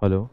Hello.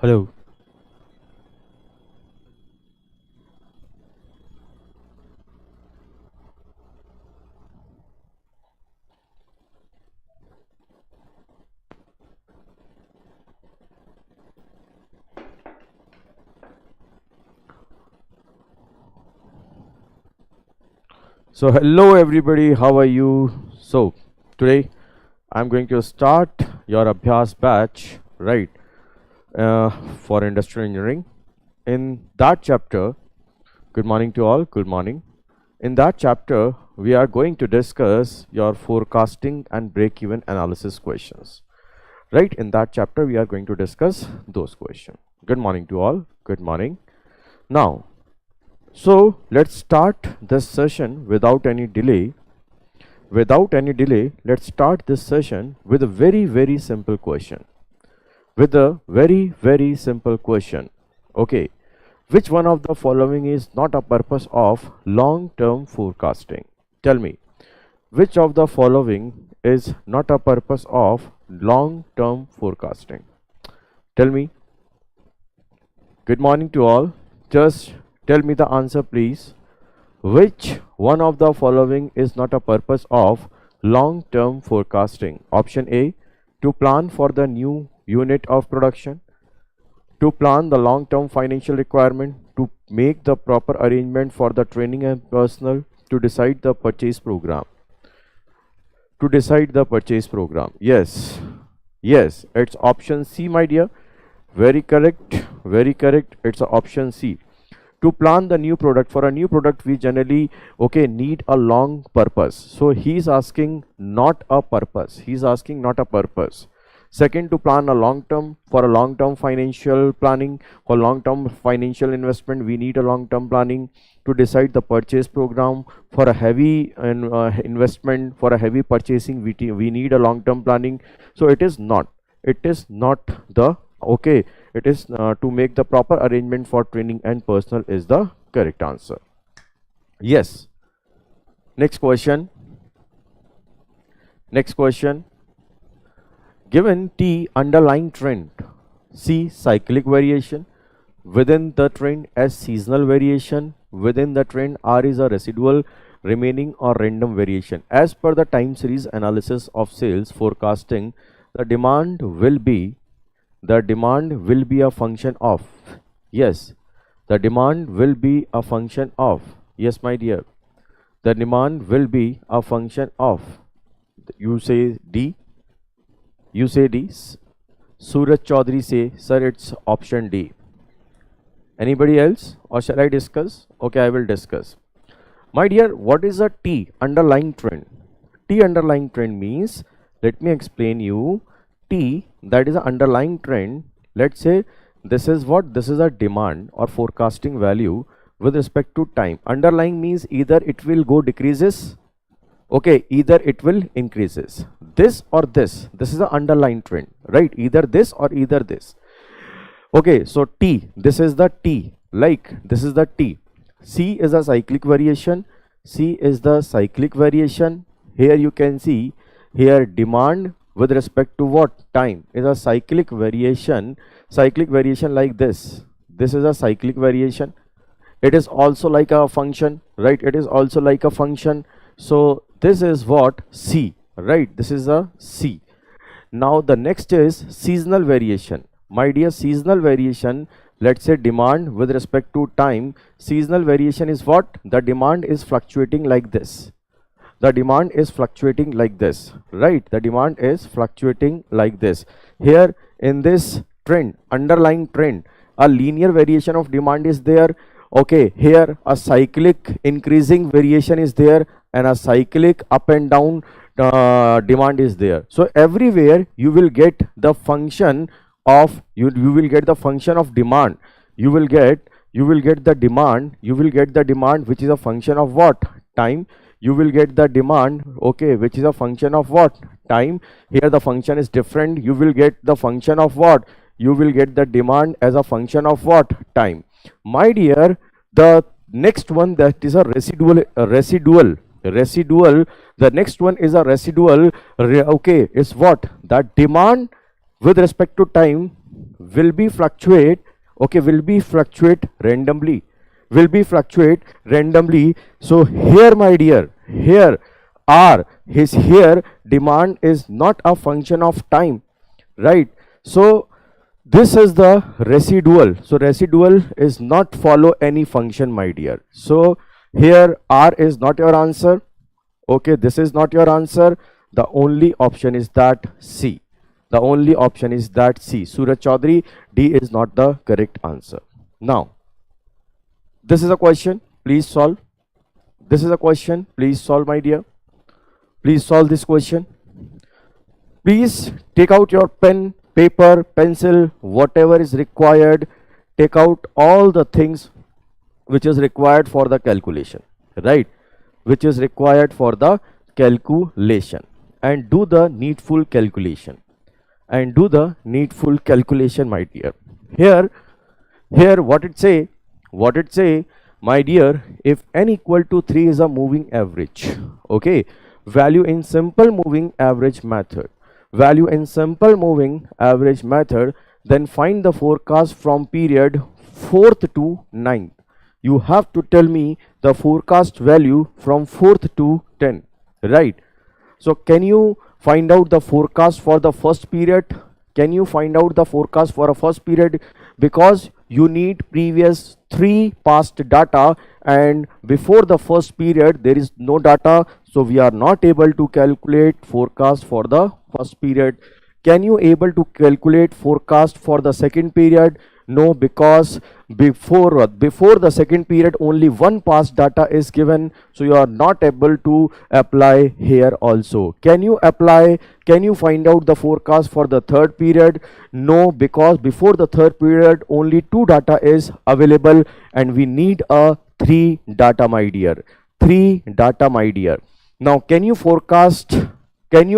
Hello. So hello everybody, how are you? So today I'm going to start your Abhyas batch, right, for industrial engineering. In that chapter, good morning to all, good morning. In that chapter, we are going to discuss your forecasting and break-even analysis questions. Right, in that chapter, we are going to discuss those questions. Good morning to all, good morning. Now, so let's start this session without any delay. Let's start this session with a very simple question. With a very simple question. Okay, which one of the following is not a purpose of long-term forecasting? Tell me, which of the following is not a purpose of long-term forecasting? Tell me. Good morning to all. Just tell me the answer, please. Which one of the following is not a purpose of long-term forecasting? Option A, to plan for the new unit of production, to plan the long-term financial requirement, to make the proper arrangement for the training and personnel, to decide the purchase program. To decide the purchase program. Yes, it's option C, my dear. Very correct. It's option C. To plan the new product. For a new product, we generally need a long purpose. So he's asking not a purpose. Second, to plan a long-term, for a long-term financial planning, for long-term financial investment, we need a long-term planning. To decide the purchase program, for a heavy investment, for a heavy purchasing, we need a long-term planning. So it is not the it is to make the proper arrangement for training and personnel is the correct answer. Yes. Next question. Given T underlying trend, C cyclic variation, within the trend as seasonal variation, within the trend R is a residual, remaining or random variation. As per the time series analysis of sales forecasting, the demand will be a function of, yes, the demand will be a function of, yes my dear, the demand will be a function of, you say D, Suraj Chaudhary say, sir, it's option D. Anybody else, or shall I discuss? Okay, I will discuss. My dear, what is a T underlying trend? T underlying trend means, let me explain you. T, that is an underlying trend. Let's say this is what? This is a demand or forecasting value with respect to time. Underlying means either it will go decreases, either it will increases. This or this is an underlying trend, right? Either this or either this. Okay, so T, this is the T, like this is the T. C is a cyclic variation. here you can see, here demand with respect to what? Time is a cyclic variation like this. This is a cyclic variation. It is also like a function, right? It is also like a function. So this is what? C, right? This is a C. Now the next is seasonal variation. My dear, seasonal variation, let's say demand with respect to time. Seasonal variation is what? The demand is fluctuating like this. The demand is fluctuating like this, right? The demand is fluctuating like this. Here in this trend, underlying trend, a linear variation of demand is there. Okay, here a cyclic increasing variation is there, and a cyclic up and down demand is there. So everywhere you will get the function of you will get the function of demand. You will get the demand which is a function of what? Time. You will get the demand, okay, which is a function of what? Time. Here the function is different. You will get the function of what? You will get the demand as a function of what? Time. My dear, the next one, that is a residual. The next one is a residual. Okay, is what? That demand with respect to time will be fluctuate. Okay, will be fluctuate randomly. So here, my dear, here R is here. Demand is not a function of time, right? So this is the residual. So residual is not follow any function, my dear. So here R is not your answer. Okay, this is not your answer. The only option is that C. The only option is that C. Suraj Chaudhary, D is not the correct answer. Now, this is a question. Please solve. This is a question. Please solve, my dear. Please solve this question. Please take out your pen, paper, pencil, whatever is required. Take out all the things which is required for the calculation, right? Which is required for the calculation, and do the needful calculation. And do the needful calculation, my dear. Here what it say? My dear, if n equal to 3 is a moving average, okay, value in simple moving average method, then find the forecast from period 4th to 9th. You have to tell me the forecast value from 4th to 10, right? So can you find out the forecast for the first period? Can you find out the forecast for a first period? Because you need previous 3 past data, and before the first period there is no data, so we are not able to calculate forecast for the first period. Can you able to calculate forecast for the second period? No, because before the second period only 1 past data is given, so you are not able to apply here also. Can you apply? Can you find out the forecast for the third period? No, because before the third period only 2 data is available, and we need a 3 data, my dear. 3 data, my dear. Now can you forecast the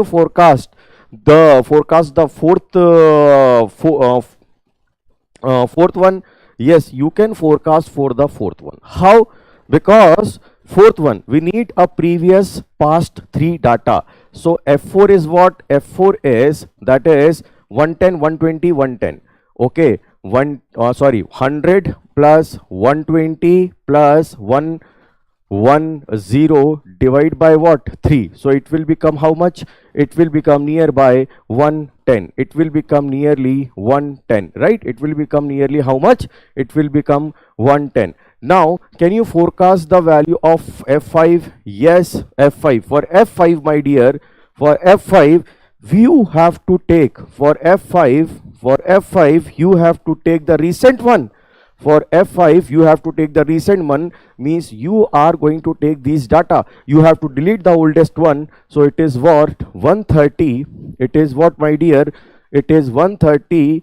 fourth one? Yes, you can forecast for the fourth one. How? Because fourth one we need a previous past 3 data. So F4 is what? F4 is, that is 110, 120, 110. Okay, 100 plus 120 plus 110 divide by what? 3. So it will become how much? It will become nearby 110. It will become nearly 110, right? It will become nearly how much? It will become 110. Now can you forecast the value of F5? Yes, F5. For F5, my dear, for F5 you have to take, for F5 you have to take the recent one. For F5 you have to take the recent one, means you are going to take these data. You have to delete the oldest one. So it is what? 130. It is what, my dear? It is 130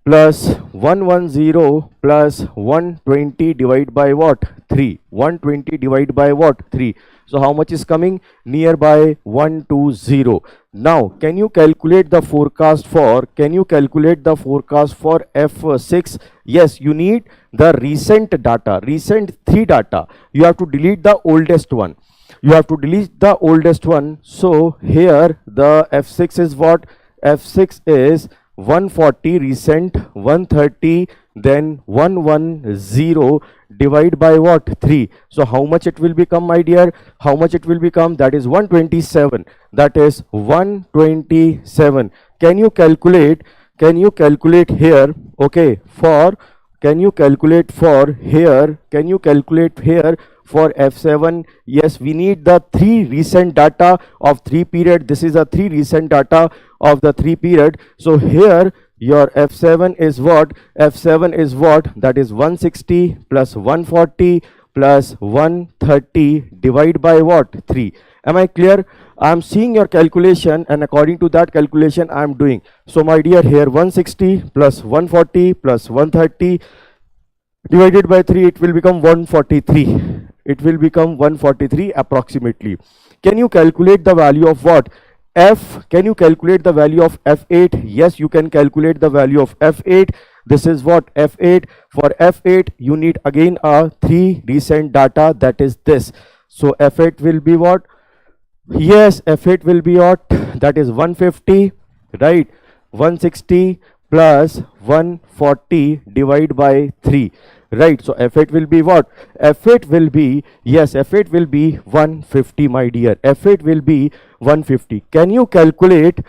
plus 110 plus 120 divided by what? 3. 120 divided by what? 3. So how much is coming? Nearby 120. Now can you calculate the forecast for? Can you calculate the forecast for F6? Yes, you need the recent data, recent 3 data. You have to delete the oldest one. You have to delete the oldest one. So here the F6 is what? F6 is 140, recent 130, then 110, divide by what? 3. So how much it will become, my dear? How much it will become? That is 127. That is 127. Can you calculate? Can you calculate here? Okay, for can you calculate for here? Can you calculate here for F7? Yes, we need the 3 recent data of 3 period. This is a 3 recent data of the 3 period. So here your F7 is what? F7 is what? That is 160 plus 140 plus 130 divide by what? 3. Am I clear? I am seeing your calculation, and according to that calculation I am doing. So my dear, here 160 plus 140 plus 130 divided by 3, it will become 143. It will become 143 approximately. Can you calculate the value of what? F. Can you calculate the value of F8? Yes, you can calculate the value of F8. This is what? F8. For F8 you need again a 3 recent data, that is this. So F8 will be what? Yes, F8 will be what? That is 150, right? 160 plus 140 divide by 3, right? So F8 will be what? F8 will be, yes, F8 will be 150, my dear. F8 will be 150. Can you calculate?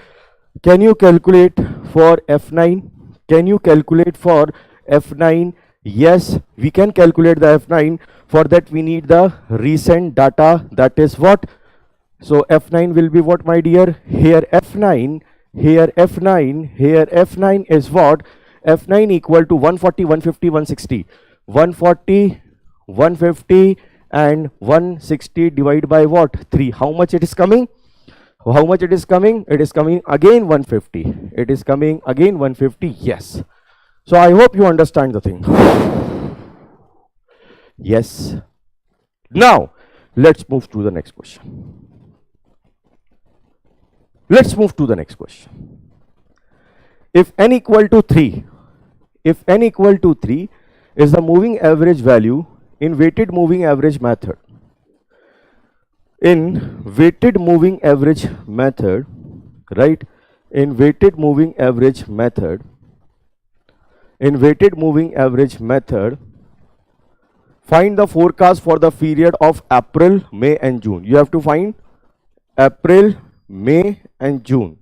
Can you calculate for F9? Can you calculate for F9? Yes, we can calculate the F9. For that we need the recent data, that is what? So F9 will be what, my dear? Here F9, here F9, here F9 is what? F9 equal to 140, 150, 160. 140, 150 and 160 divided by what? 3. How much it is coming? How much it is coming? It is coming again 150. It is coming again 150. Yes. So I hope you understand the thing. Yes. Now let's move to the next question. Let's move to the next question. If n equal to 3, if n equal to 3 is the moving average value in weighted moving average method. In weighted moving average method, right? In weighted moving average method, in weighted moving average method, find the forecast for the period of April, May and June. You have to find April, May and June,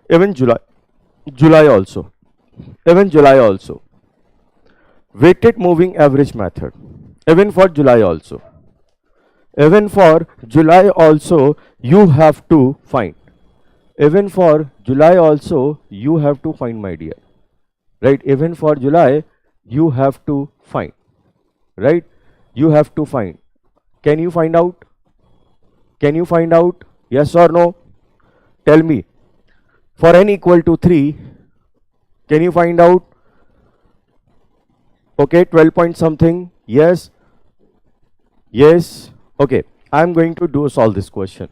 even July also, even July also. Weighted moving average method, even for July also, even for July also you have to find, even for July also you have to find, my dear, right? Even for July you have to find, right? You have to find. Can you find out? Can you find out? Yes or no? Tell me. For n equal to 3, can you find out? Okay, 12 point something. Yes. Yes. Okay, I am going to solve this question.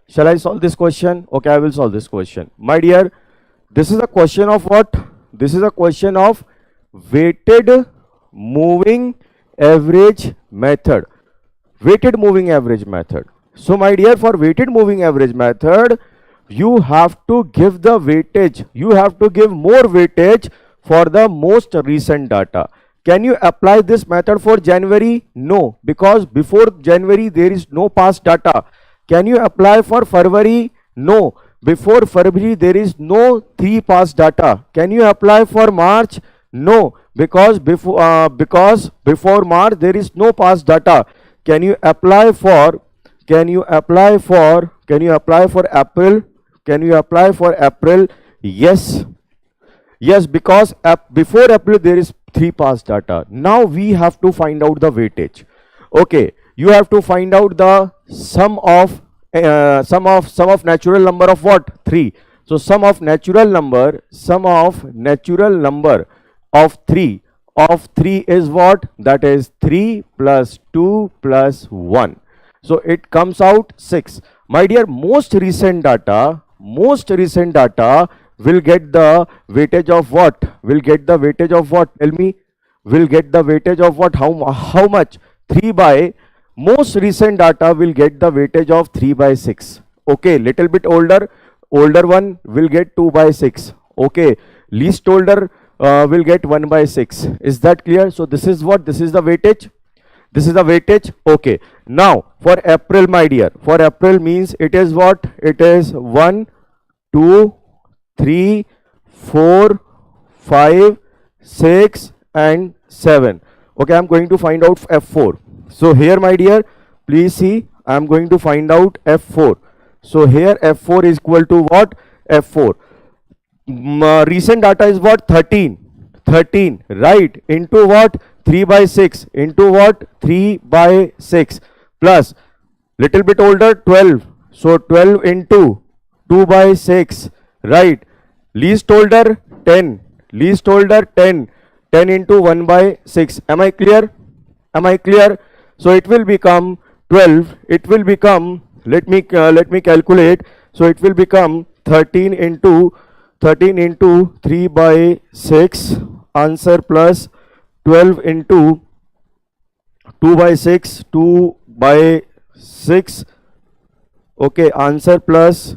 Shall I solve this question? Okay, I will solve this question. My dear, this is a question of what? This is a question of weighted moving average method. Weighted moving average method. So my dear, for weighted moving average method, you have to give the weightage. You have to give more weightage for the most recent data. Can you apply this method for January? No, because before January there is no past data. Can you apply for February? No, before February there is no 3 past data. Can you apply for March? No, because before March there is no past data. Can you apply for April? Can you apply for April? Yes. Yes, because before April there is 3 past data. Now we have to find out the weightage. Okay, you have to find out the sum of natural number of what? 3. So sum of natural number of 3 is what? That is 3 plus 2 plus 1. So it comes out 6. My dear, most recent data will get the weightage of what? Will get the weightage of what? Tell me. Will get the weightage of what? How much? 3 by Most recent data will get the weightage of 3 by 6. Okay, little bit older one will get 2 by 6. Okay, least older will get 1 by 6. Is that clear? So this is what? This is the weightage. This is the weightage. Okay. Now for April, my dear, for April means it is what? It is 1, 2, 3, 4, 5, 6 and 7. Okay, I'm going to find out F4. So here, my dear, please see, I'm going to find out F4. So here F4 is equal to what? F4. Recent data is what? 13. 13, right? Into what? 3 by 6. Into what? 3 by 6. Plus, little bit older, 12. So 12 into 2 by 6, right? Least older, 10. Least older, 10. 10 into 1 by 6. Am I clear? Am I clear? So it will become 12. It will become, let me calculate. So it will become 13 into 3 by 6. Answer plus 12 into 2 by 6. 2 by 6. Okay, answer plus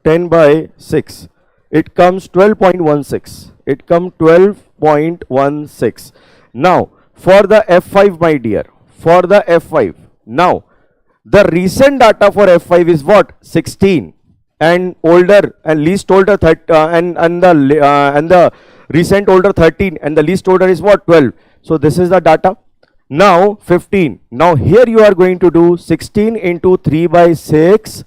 10 by 6. It comes 12.16. It comes 12.16. Now for the F5, my dear, for the F5, now the recent data for F5 is what? 16, and older and least older 30, and the recent older 13, and the least older is what? 12. So this is the data. Now 15. Now here you are going to do 16 into 3 by 6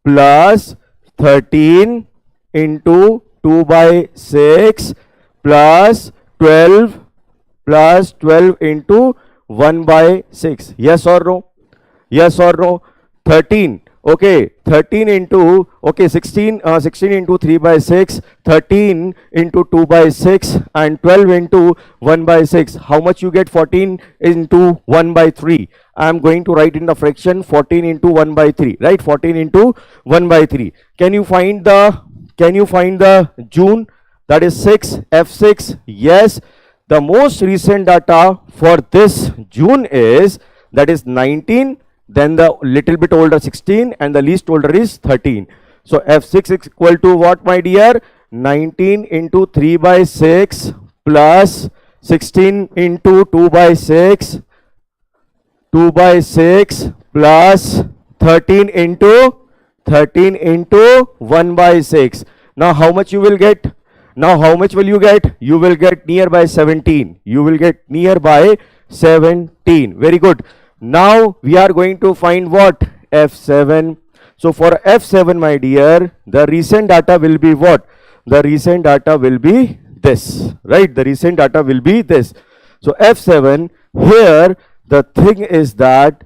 plus 13 into 2 by 6 plus 12 into 1 by 6. Yes or no? Yes or no? 13. Okay, 13 into, okay, 16 into 3 by 6, 13 into 2 by 6 and 12 into 1 by 6. How much you get? 14 into 1 by 3. I am going to write in the fraction 14 into 1 by 3, right? 14 into 1 by 3. Can you find the June? That is 6, F6. Yes. The most recent data for this June is, that is 19, then the little bit older 16 and the least older is 13. So F6 is equal to what, my dear? 19 into 3 by 6 plus 16 into 2 by 6 plus 13 into 1 by 6. Now how much you will get? Now how much will you get? You will get nearby 17. You will get nearby 17. Very good. Now we are going to find what? F7. So for F7, my dear, the recent data will be what? The recent data will be this, right? The recent data will be this. So F7, here the thing is that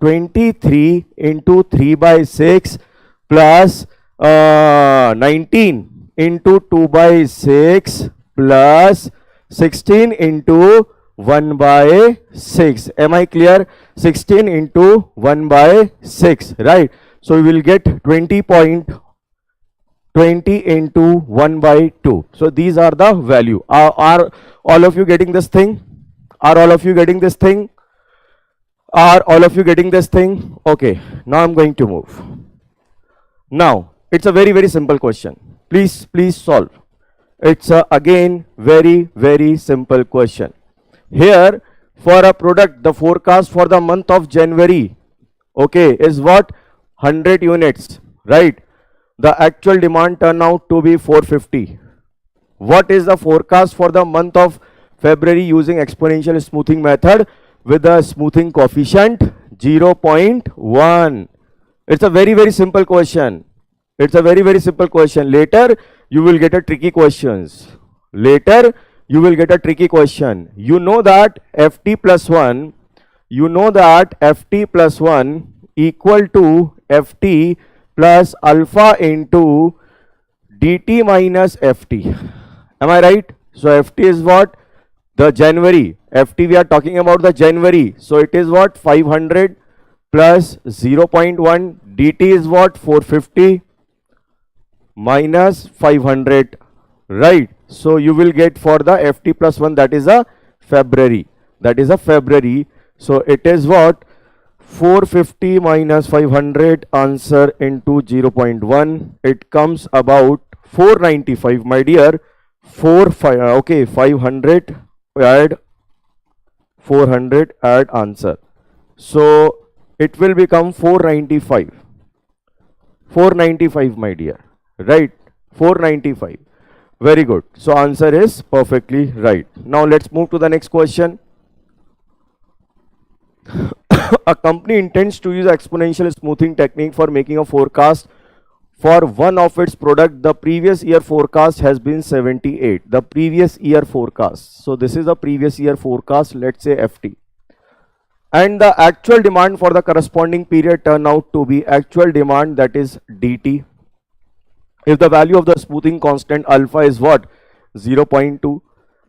23 into 3 by 6 plus 19 into 2 by 6 plus 16 into 1 by 6. Am I clear? 16 into 1 by 6, right? So we will get 20.20 into 1 by 2. So these are the value. Are all of you getting this thing? Are all of you getting this thing? Are all of you getting this thing? Okay, now I'm going to move. Now it's a very, very simple question. Please solve. It's again very simple question. Here for a product, the forecast for the month of January, okay, is what? 100 units, right? The actual demand turned out to be 450. What is the forecast for the month of February using exponential smoothing method with a smoothing coefficient 0.1? It's a very simple question. It's a very simple question. Later you will get a tricky questions. Later you will get a tricky question. You know that Ft plus 1, equal to Ft plus alpha into dt minus Ft. Am I right? So Ft is what? The January. Ft, we are talking about the January. So it is what? 500 plus 0.1. dt is what? 450 minus 500, right? So you will get for the Ft plus 1, that is a February. So it is what? 450 minus 500, answer into 0.1. It comes about 495, my dear. 500 add 400 add answer. So it will become 495. 495, my dear. Right? 495. Very good. So answer is perfectly right. Now let's move to the next question. A company intends to use exponential smoothing technique for making a forecast for one of its product. The previous year forecast has been 78. The previous year forecast. So this is the previous year forecast, let's say FT. And the actual demand for the corresponding period turn out to be actual demand, that is DT. If the value of the smoothing constant alpha is what? 0.2.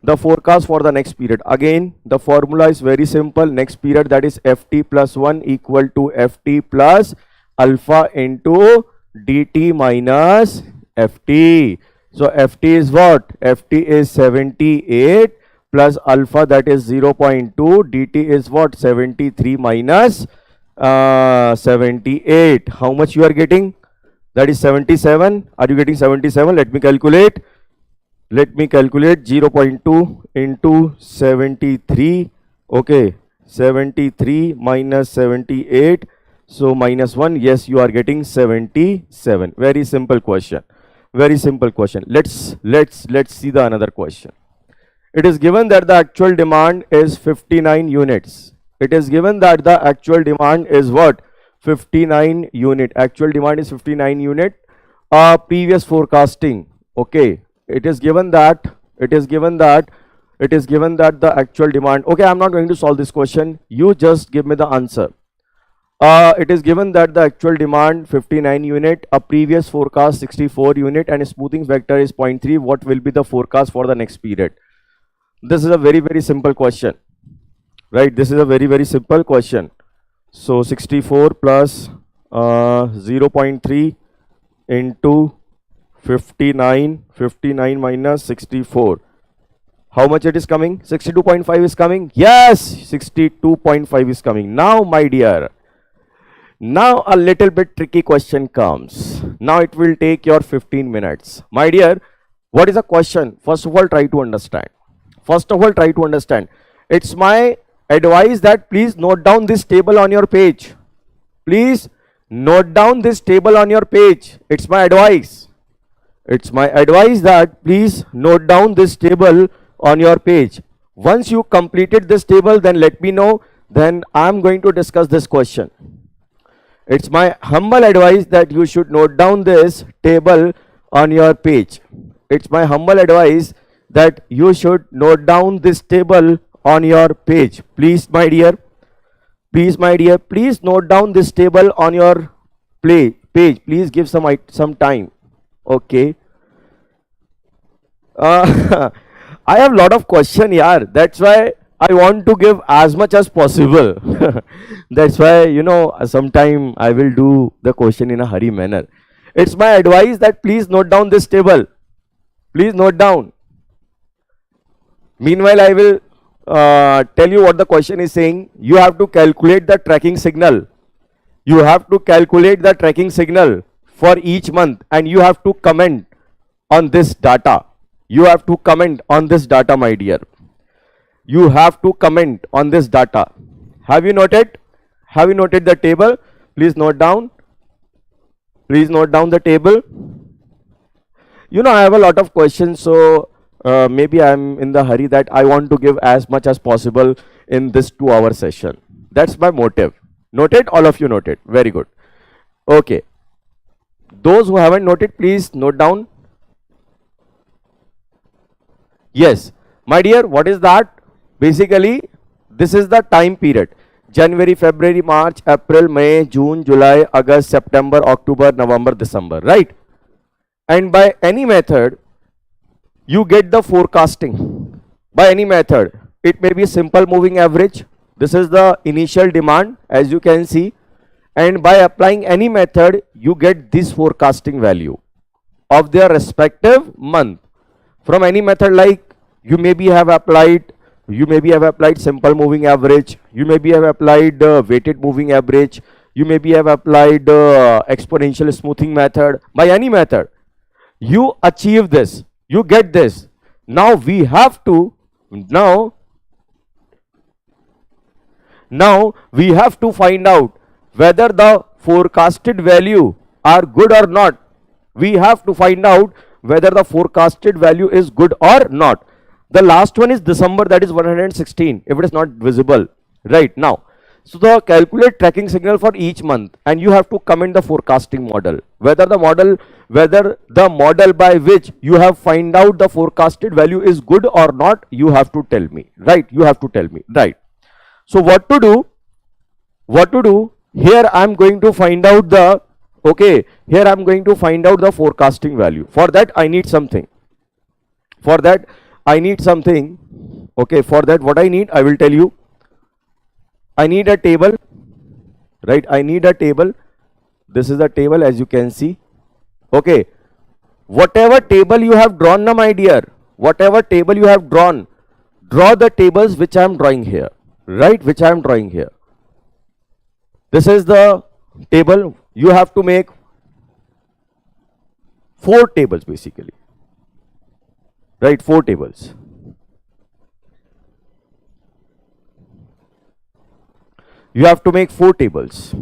The forecast for the next period. Again, the formula is very simple. Next period, that is FT plus 1 equal to FT plus alpha into DT minus FT. So FT is what? FT is 78 plus alpha, that is 0.2. DT is what? 73 minus 78. How much you are getting? That is 77. Are you getting 77? Let me calculate. 0.2 into 73. Okay, 73 minus 78. So minus 1. Yes, you are getting 77. Very simple question. Very simple question. Let's see the another question. It is given that the actual demand is 59 units. It is given that the actual demand is what? 59 unit. Actual demand is 59 unit. Previous forecasting. Okay. It is given that the actual demand. Okay, I'm not going to solve this question. You just give me the answer. It is given that the actual demand 59 unit, a previous forecast 64 unit, and a smoothing factor is 0.3. What will be the forecast for the next period? This is a very, very simple question. Right? This is a very, very simple question. So 64 plus 0.3 into 59 minus 64. How much it is coming? 62.5 is coming. Yes, 62.5 is coming. Now, my dear, now a little bit tricky question comes. Now it will take your 15 minutes. My dear, what is the question? First of all, try to understand. It's my advice that please note down this table on your page. Please note down this table on your page. It's my advice. It's my advice that please note down this table on your page. Once you completed this table, then let me know. Then I'm going to discuss this question. It's my humble advice that you should note down this table on your page. It's my humble advice that you should note down this table on your page. Please, my dear, please note down this table on your page. Please give some time. Okay. I have lot of question here. That's why I want to give as much as possible. That's why, sometime I will do the question in a hurry manner. It's my advice that please note down this table. Please note down. Meanwhile, I will tell you what the question is saying. You have to calculate the tracking signal. You have to calculate the tracking signal for each month, and you have to comment on this data. You have to comment on this data, my dear. You have to comment on this data. Have you noted? Have you noted the table? Please note down. Please note down the table. I have a lot of questions, so maybe I'm in the hurry that I want to give as much as possible in this 2-hour session. That's my motive. Noted? All of you noted. Very good. Okay. Those who haven't noted, please note down. Yes. My dear, what is that? Basically, this is the time period. January, February, March, April, May, June, July, August, September, October, November, December. Right? And by any method, you get the forecasting. By any method. It may be simple moving average. This is the initial demand, as you can see. And by applying any method, you get this forecasting value of their respective month. From any method, like you maybe have applied You maybe have applied simple moving average. You maybe have applied weighted moving average. You maybe have applied exponential smoothing method. By any method, you achieve this. You get this. Now we have to now we have to find out whether the forecasted value are good or not. We have to find out whether the forecasted value is good or not. The last one is December, that is 116, if it is not visible right now. So the calculate tracking signal for each month, and you have to comment the forecasting model, whether the model by which you have find out the forecasted value is good or not. You have to tell me, right? You have to tell me, right? So what to do? Here I am going to find out the forecasting value. For that I need something. Okay, for that what I need, I will tell you. I need a table, right? I need a table. This is the table, as you can see. Okay, whatever table you have drawn, na my dear, whatever table you have drawn, draw the tables which I am drawing here, right? Which I am drawing here. This is the table. You have to make 4 tables basically, right? 4 tables. You have to make 4 tables,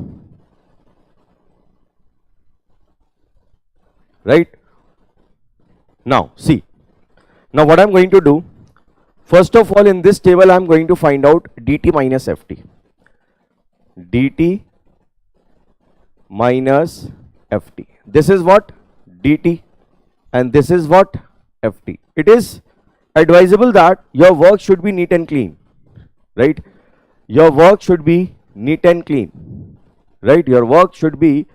right? Now see, now what I am going to do, first of all, in this table I am going to find out dt minus ft. dt minus ft. This is what? dt, and this is what? ft. It is advisable that your work should be neat and clean, right? Your work should be neat and clean, right? Your work should be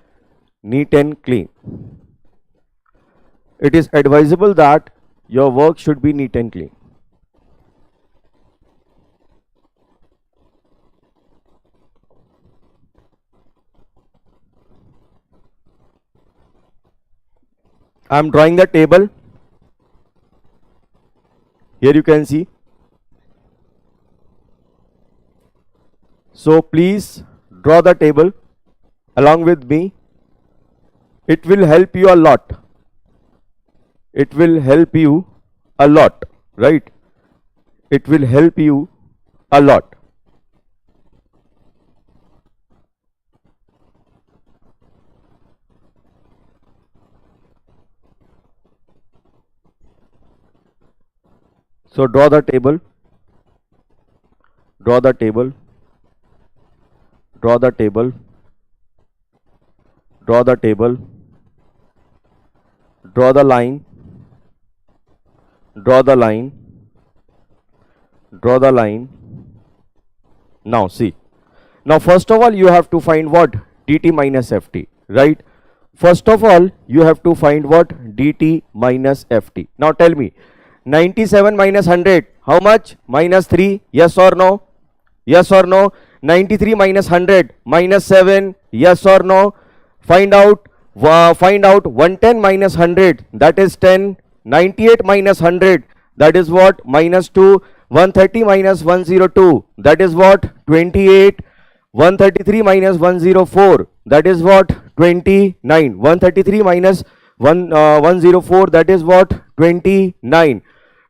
neat and clean. It is advisable that your work should be neat and clean. I am drawing the table. Here you can see. So please draw the table along with me. It will help you a lot. It will help you a lot, right? It will help you a lot. So draw the table. Draw the table. Draw the table. Draw the table. Draw the line. Draw the line. Draw the line. Now see. Now first of all you have to find what? dt minus ft, right? First of all you have to find what? dt minus ft. Now tell me, 97 minus 100, how much? Minus 3, yes or no? Yes or no? 93 minus 100, minus 7, yes or no? Find out 110 minus 100, that is 10. 98 minus 100, that is what? Minus 2. 130 minus 102, that is what? 28. 133 minus 104, that is what? 29. 133 minus 104, that is what? 29.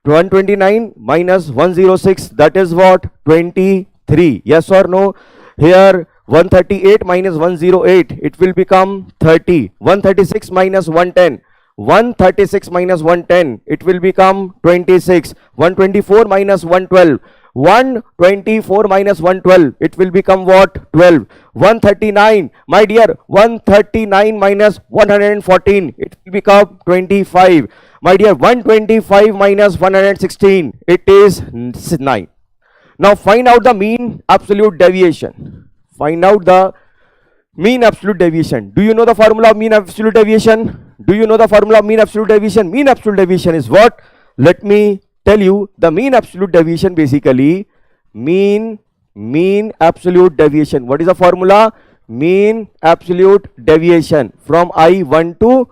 129 minus 106, that is what? 23. Yes or no? Here 138 minus 108, it will become 30. 136 minus 110, 136 minus 110, it will become 26. 124 minus 112, 124 minus 112, it will become what? 12. 139, my dear, 139 minus 114, it will become 25. My dear, 125 minus 116, it is 9. Now find out the mean absolute deviation. Find out the mean absolute deviation. Do you know the formula of mean absolute deviation? Do you know the formula of mean absolute deviation? Mean absolute deviation is what? Let me tell you. The mean absolute deviation, basically mean absolute deviation. What is the formula? Mean absolute deviation from I1 to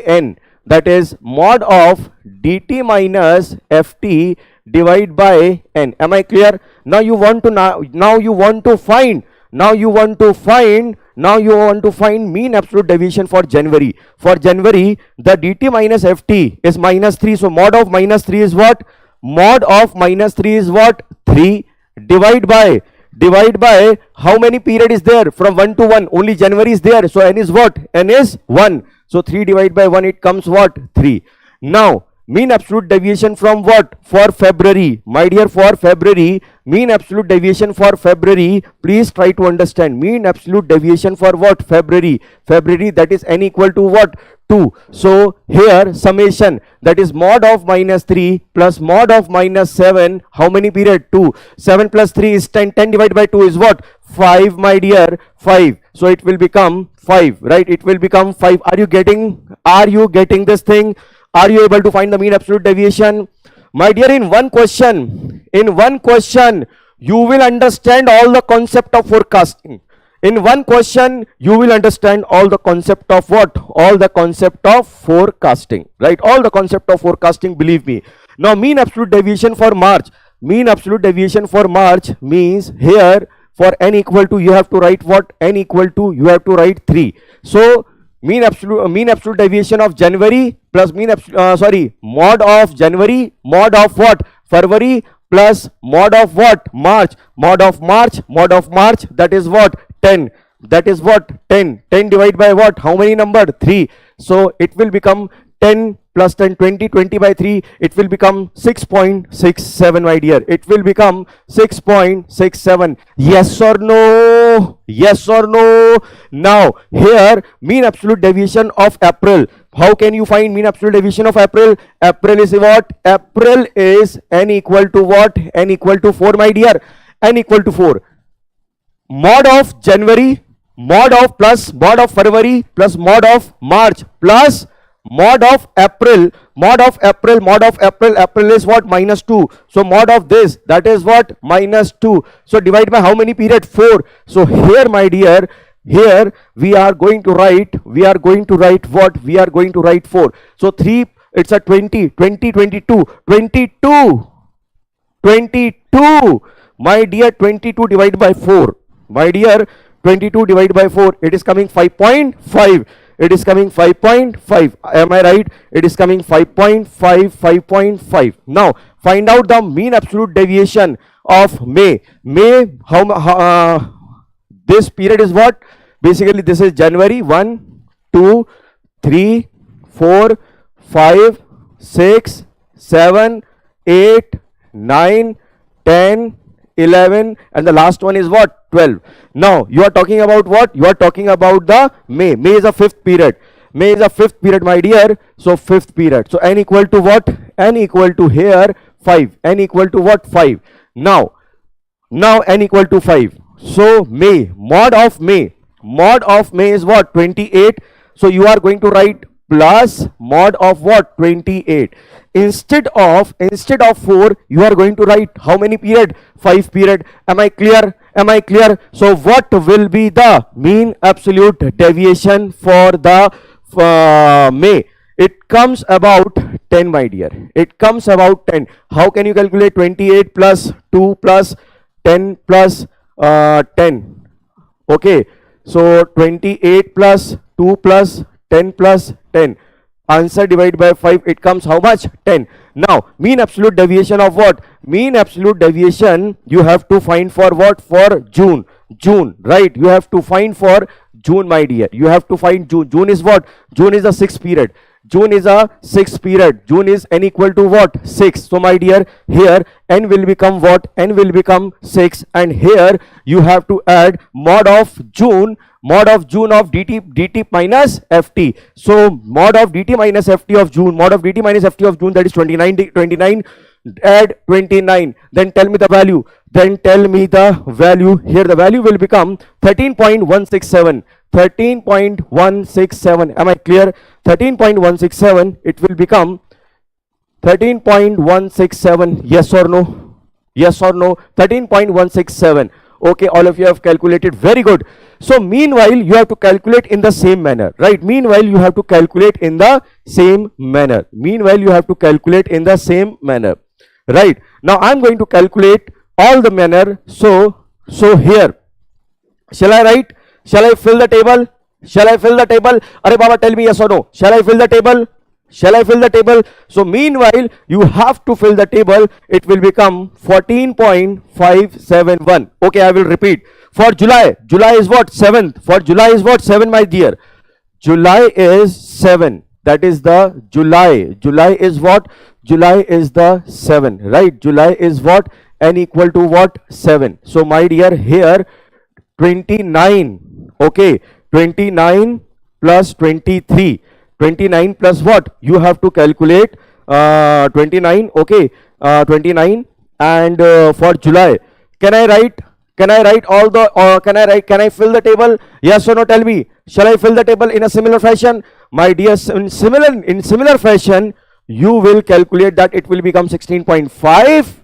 n, that is mod of dt minus ft divide by n. Am I clear? Now you want to find mean absolute deviation for January. For January, the dt minus ft is -3. So mod of -3 is what? Mod of -3 is what? 3. Divide by how many period is there? From 1 to 1. Only January is there. So n is what? N is 1. So 3 divided by 1, it comes what? 3. Now mean absolute deviation from what? For February. My dear, for February, mean absolute deviation for February, please try to understand. Mean absolute deviation for what? February, that is n equal to what? 2. So here summation, that is mod of -3 plus mod of -7. How many period? 2. 7 plus 3 is 10. 10 divided by 2 is what? 5, my dear. 5. So it will become 5, right? It will become 5. Are you getting this thing? Are you able to find the mean absolute deviation? My dear, in one question, you will understand all the concept of forecasting. In one question, you will understand all the concept of what? All the concept of forecasting, right? All the concept of forecasting, believe me. Now, mean absolute deviation for March. Mean absolute deviation for March means here for n equal to, you have to write what? N equal to, you have to write 3. So, mean absolute deviation of January plus mod of January, mod of what? February plus mod of what? March, mod of March, that is what? 10. That is what? 10. 10 divided by what? How many number? 3. So it will become 10 plus 10, 20, 20 by 3, it will become 6.67, my dear. It will become 6.67. Yes or no? Yes or no? Now, here, mean absolute deviation of April. How can you find mean absolute deviation of April? April is what? April is n equal to what? N equal to 4, my dear. N equal to 4. Mod of January, mod of February plus mod of March plus mod of April, April is what? -2. So mod of this, that is what? -2. So divide by how many period? 4. So here, my dear, here we are going to write what? We are going to write 4. So 3, it's a 20, 22. My dear, 22 divided by 4. My dear, 22 divided by 4, it is coming 5.5. It is coming 5.5. Am I right? It is coming 5.5, 5.5. Now, find out the mean absolute deviation of May. May, this period is what? Basically, this is January. 1, 2, 3, 4, 5, 6, 7, 8, 9, 10, 11, and the last one is what? 12. Now you are talking about what? You are talking about the May. May is a 5th period. May is a 5th period, my dear. So 5th period. So n equal to what? N equal to here 5. N equal to what? 5. Now n equal to 5. So May, mod of May is what? 28. So you are going to write plus mod of what? 28. Instead of 4, you are going to write how many period? 5 period. Am I clear? So what will be the mean absolute deviation for the May? It comes about 10, my dear. It comes about 10. How can you calculate? 28 plus 2 plus 10 plus 10. Okay. So 28 plus 2 plus 10 plus 10. Answer divided by 5, it comes how much? 10. Now, mean absolute deviation of what? Mean absolute deviation you have to find for what? For June. June, right? You have to find for June, my dear. You have to find June. June is what? June is a 6th period. June is a 6th period. June is n equal to what? 6. So, my dear, here n will become what? N will become 6. And here you have to add mod of June of dt minus ft. So mod of dt minus ft of June, that is 29, add 29, then tell me the value, here the value will become 13.167. Am I clear? 13.167, it will become 13.167. Yes or no? 13.167. Okay, all of you have calculated. Very good. So meanwhile, you have to calculate in the same manner, right? Meanwhile, you have to calculate in the same manner. right? Now I'm going to calculate all the manner. So here, shall I write? Shall I fill the table? Shall I fill the table? Are Baba, tell me yes or no. Shall I fill the table? Shall I fill the table? So meanwhile, you have to fill the table. It will become 14.571. Okay, I will repeat. For July, July is what? 7th. For July is what? 7, my dear. July is 7. That is the July. July is what? July is the 7, right? July is what? N equal to what? 7. So my dear, here 29. Okay, 29 plus 23. 29 plus what? You have to calculate 29. Okay, 29. And for July, can I write? Can I write all the? Can I fill the table? Yes or no? Tell me. Shall I fill the table in a similar fashion, my dear? In similar fashion, you will calculate that it will become 16.5.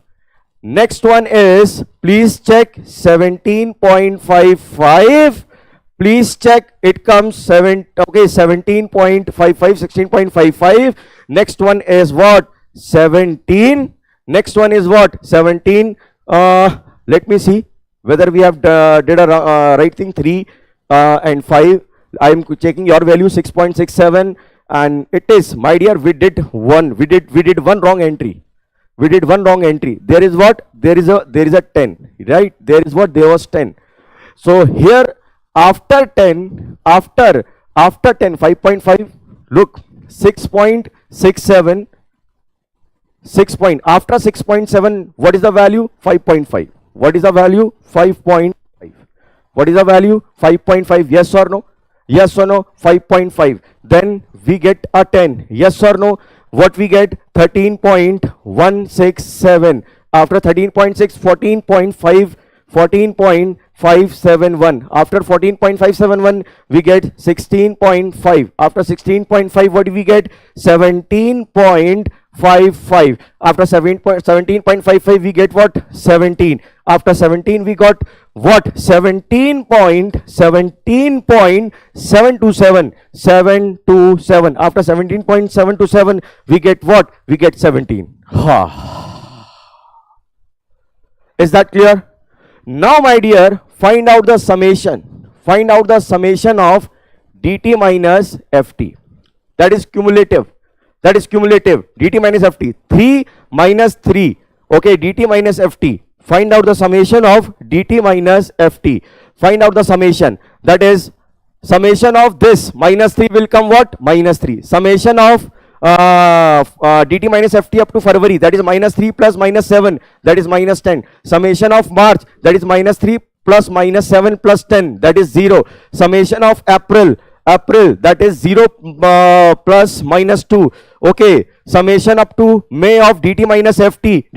Next one is, please check 17.55. Please check, it comes 17.55, 16.55. Next one is what? 17. Next one is what? 17. Let me see whether we have did a right thing. 3 and 5. I am checking your value 6.67, and it is, my dear, we did one wrong entry. We did one wrong entry. There is what? There is a 10, right? There is what? There was 10. So here, after 10, after 10, 5.5, look, 6.67, after 6.7, what is the value? 5.5. What is the value? 5.5. What is the value? 5.5. Yes or no? Yes or no? 5.5. Then we get a 10. Yes or no? What we get? 13.167. After 13.6, 14.5, 14.571. After 14.571, we get 16.5. After 16.5, what do we get? 17.55. After 17.55, we get what? 17. After 17, we got what? 17.727. 727. After 17.727, we get what? We get 17. Is that clear? Now, my dear, find out the summation. Find out the summation of dt minus ft. That is cumulative. That is cumulative. dt minus ft. 3 minus 3. Okay, dt minus ft. Find out the summation of dt minus ft. Find out the summation. That is, summation of this minus 3 will come what? Minus 3. Summation of dt minus ft up to February, that is minus 3 plus minus 7, that is minus 10. Summation of March, that is minus 3 plus minus 7 plus 10, that is 0. Summation of April, that is 0 plus minus 2. Okay, summation up to May of dt minus ft,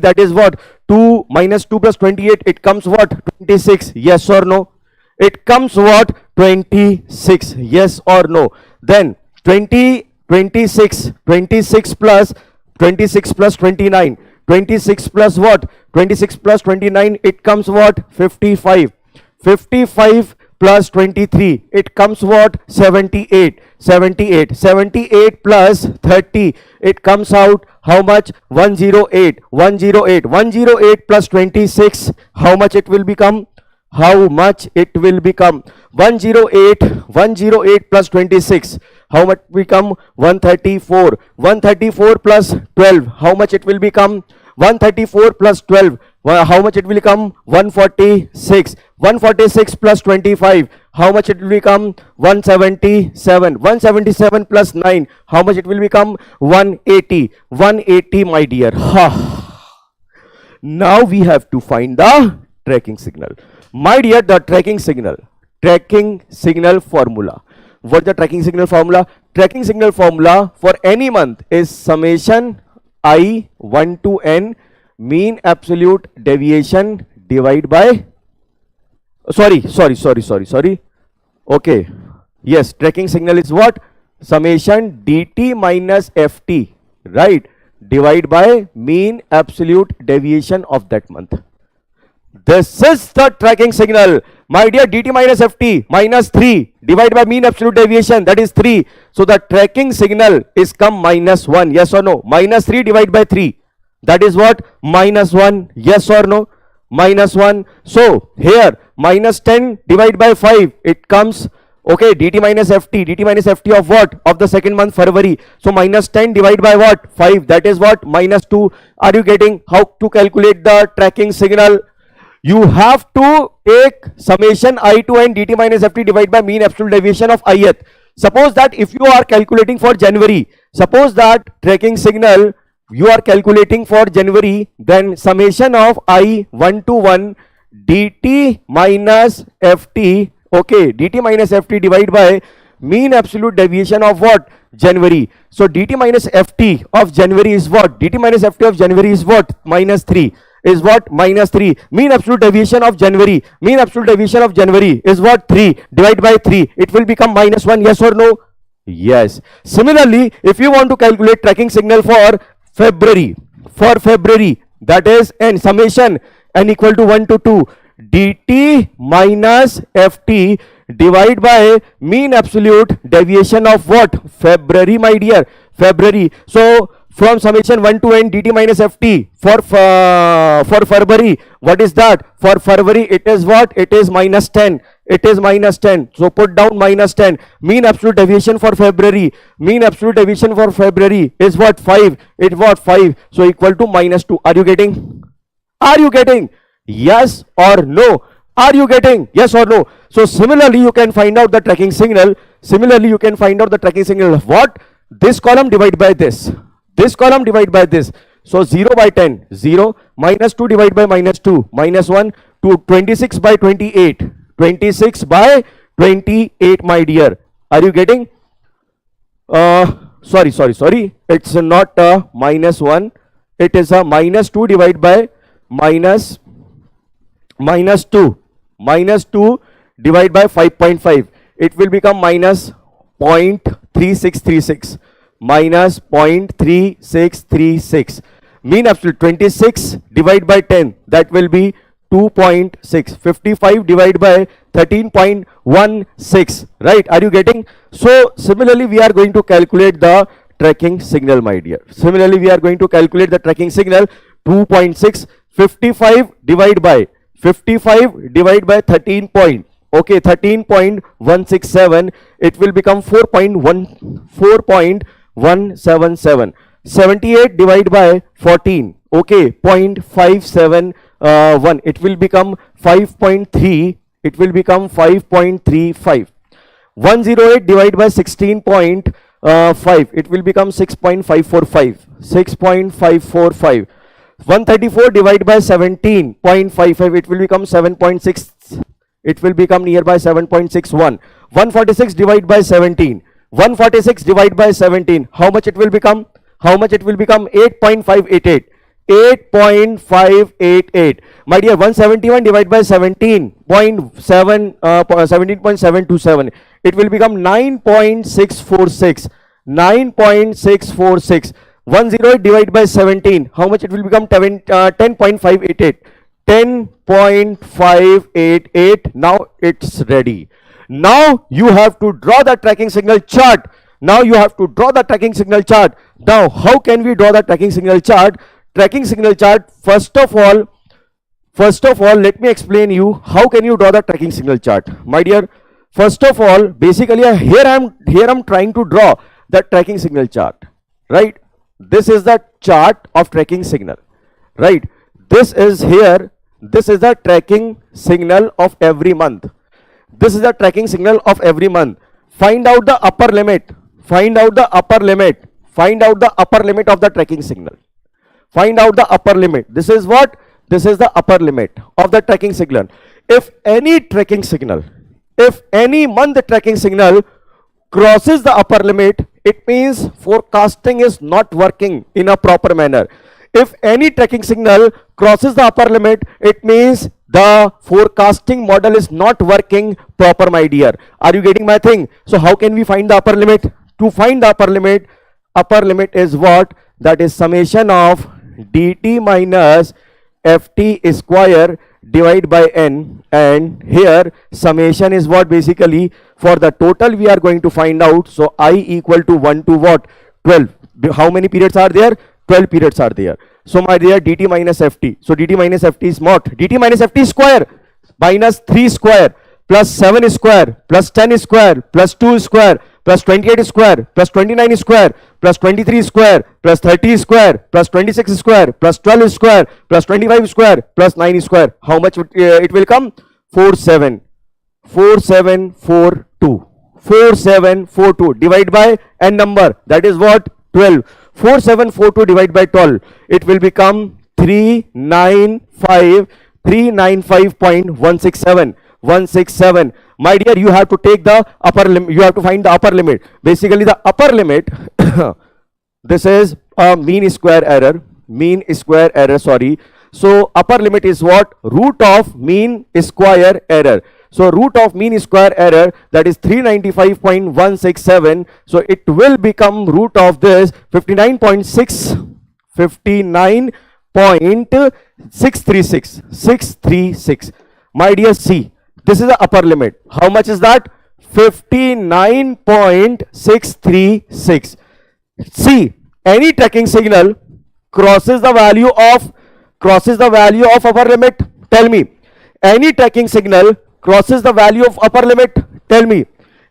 that is what? 2 minus 2 plus 28, it comes what? 26. Yes or no? It comes what? 26. Yes or no? Then 26 plus 29. 26 plus what? 26 plus 29, it comes what? 55. 55 plus 23, it comes what? 78. 78 plus 30, it comes out how much? 108. 108 plus 26, how much it will become? How much it will become? 108 plus 26, how much become? 134. 134 plus 12, how much it will become? 134 plus 12, how much it will become? 146. 146 plus 25, how much it will become? 177. 177 plus 9, how much it will become? 180. 180, my dear. Now we have to find the tracking signal. My dear, the tracking signal formula. What is the tracking signal formula? Tracking signal formula for any month is summation I 1 to n mean absolute deviation divide by, sorry. Okay, yes, tracking signal is what? Summation dt minus ft, right, divide by mean absolute deviation of that month. This is the tracking signal. My dear, dt minus ft minus 3 divided by mean absolute deviation, that is 3. So the tracking signal is come minus 1. Yes or no? Minus 3 divided by 3. That is what? Minus 1. Yes or no? Minus 1. So here minus 10 divided by 5, it comes, okay, dt minus ft of what? Of the second month, February. So minus 10 divided by what? 5. That is what? Minus 2. Are you getting how to calculate the tracking signal? You have to take summation I2 and dt minus ft divided by mean absolute deviation of ith. Suppose that if you are calculating for January, suppose that tracking signal you are calculating for January, then summation of I1 to 1 dt minus ft, okay, dt minus ft divided by mean absolute deviation of what? January. So dt minus ft of January is what? Dt minus ft of January is what? Minus 3. Is what? Minus 3. Mean absolute deviation of January. Mean absolute deviation of January is what? 3. Divide by 3. It will become minus 1. Yes or no? Yes. Similarly, if you want to calculate tracking signal for February, that is n summation n equal to 1 to 2 dt minus ft divide by mean absolute deviation of what? February, my dear. February. So from summation 1 to n dt minus ft for February, what is that? For February it is what? It is minus 10. It is minus 10. So put down minus 10. Mean absolute deviation for February. Mean absolute deviation for February is what? 5. It what? 5. So equal to minus 2. Are you getting? Are you getting? Yes or no? Are you getting? Yes or no? So similarly you can find out the tracking signal. Similarly you can find out the tracking signal of what? This column divided by this. This column divided by this. So 0 by 10, 0, minus 2 divided by minus 2, minus 1, to 26 by 28, 26 by 28, my dear. Are you getting? Sorry, it's not a minus 1, it is a minus 2 divided by minus 2, minus 2 divided by 5.5, it will become minus 0.3636, minus 0.3636. Mean absolute 26 divided by 10, that will be 2.6. 55 divided by 13.16, right? Are you getting? So similarly we are going to calculate the tracking signal, my dear. Similarly we are going to calculate the tracking signal. 2.6, 55 divided by 13 point, okay, 13.167, it will become 4.177. 78 divided by 14, okay, 0.571, it will become 5.3, it will become 5.35. 108 divided by 16.5, it will become 6.545, 6.545. 134 divided by 17.55, it will become 7.6, it will become nearby 7.61. 146 divided by 17, 146 divided by 17, how much it will become? How much it will become? 8.588, 8.588. My dear, 171 divided by 17.727, it will become 9.646, 9.646. 108 divided by 17, how much it will become? 10.588, 10.588. Now it's ready. Now you have to draw the tracking signal chart. Now you have to draw the tracking signal chart. Now how can we draw the tracking signal chart? Tracking signal chart, first of all, let me explain you how can you draw the tracking signal chart. My dear, first of all, basically here I'm trying to draw the tracking signal chart, right? This is the chart of tracking signal, right? This is here, this is the tracking signal of every month. This is the tracking signal of every month. Find out the upper limit. Find out the upper limit. Find out the upper limit of the tracking signal. Find out the upper limit. This is what? This is the upper limit of the tracking signal. If any tracking signal, if any month tracking signal crosses the upper limit, it means forecasting is not working in a proper manner. If any tracking signal crosses the upper limit, it means the forecasting model is not working proper, my dear. Are you getting my thing? So how can we find the upper limit? To find the upper limit is what? That is summation of dt minus ft square divided by n, and here summation is what? Basically for the total we are going to find out. So I equal to 1 to what? 12. How many periods are there? 12 periods are there. So my dear, dt minus ft. So dt minus ft is what? dt minus ft square minus 3 square plus 7 square plus 10 square plus 2 square plus 28 square plus 29 square plus 23 square plus 30 square plus 26 square plus 12 square plus 25 square plus 9 square. How much it will come? 4742. 4742 divided by n number, that is what? 12. 4742 divided by 12, it will become 395.167. 167. My dear, you have to take the upper limit, you have to find the upper limit. Basically the upper limit this is a mean square error, sorry. So upper limit is what? Root of mean square error. So root of mean square error, that is 395.167. So it will become root of this 59.636. My dear, see, this is the upper limit. How much is that? 59.636. See, any tracking signal crosses the value of upper limit. Tell me, any tracking signal crosses the value of upper limit. Tell me,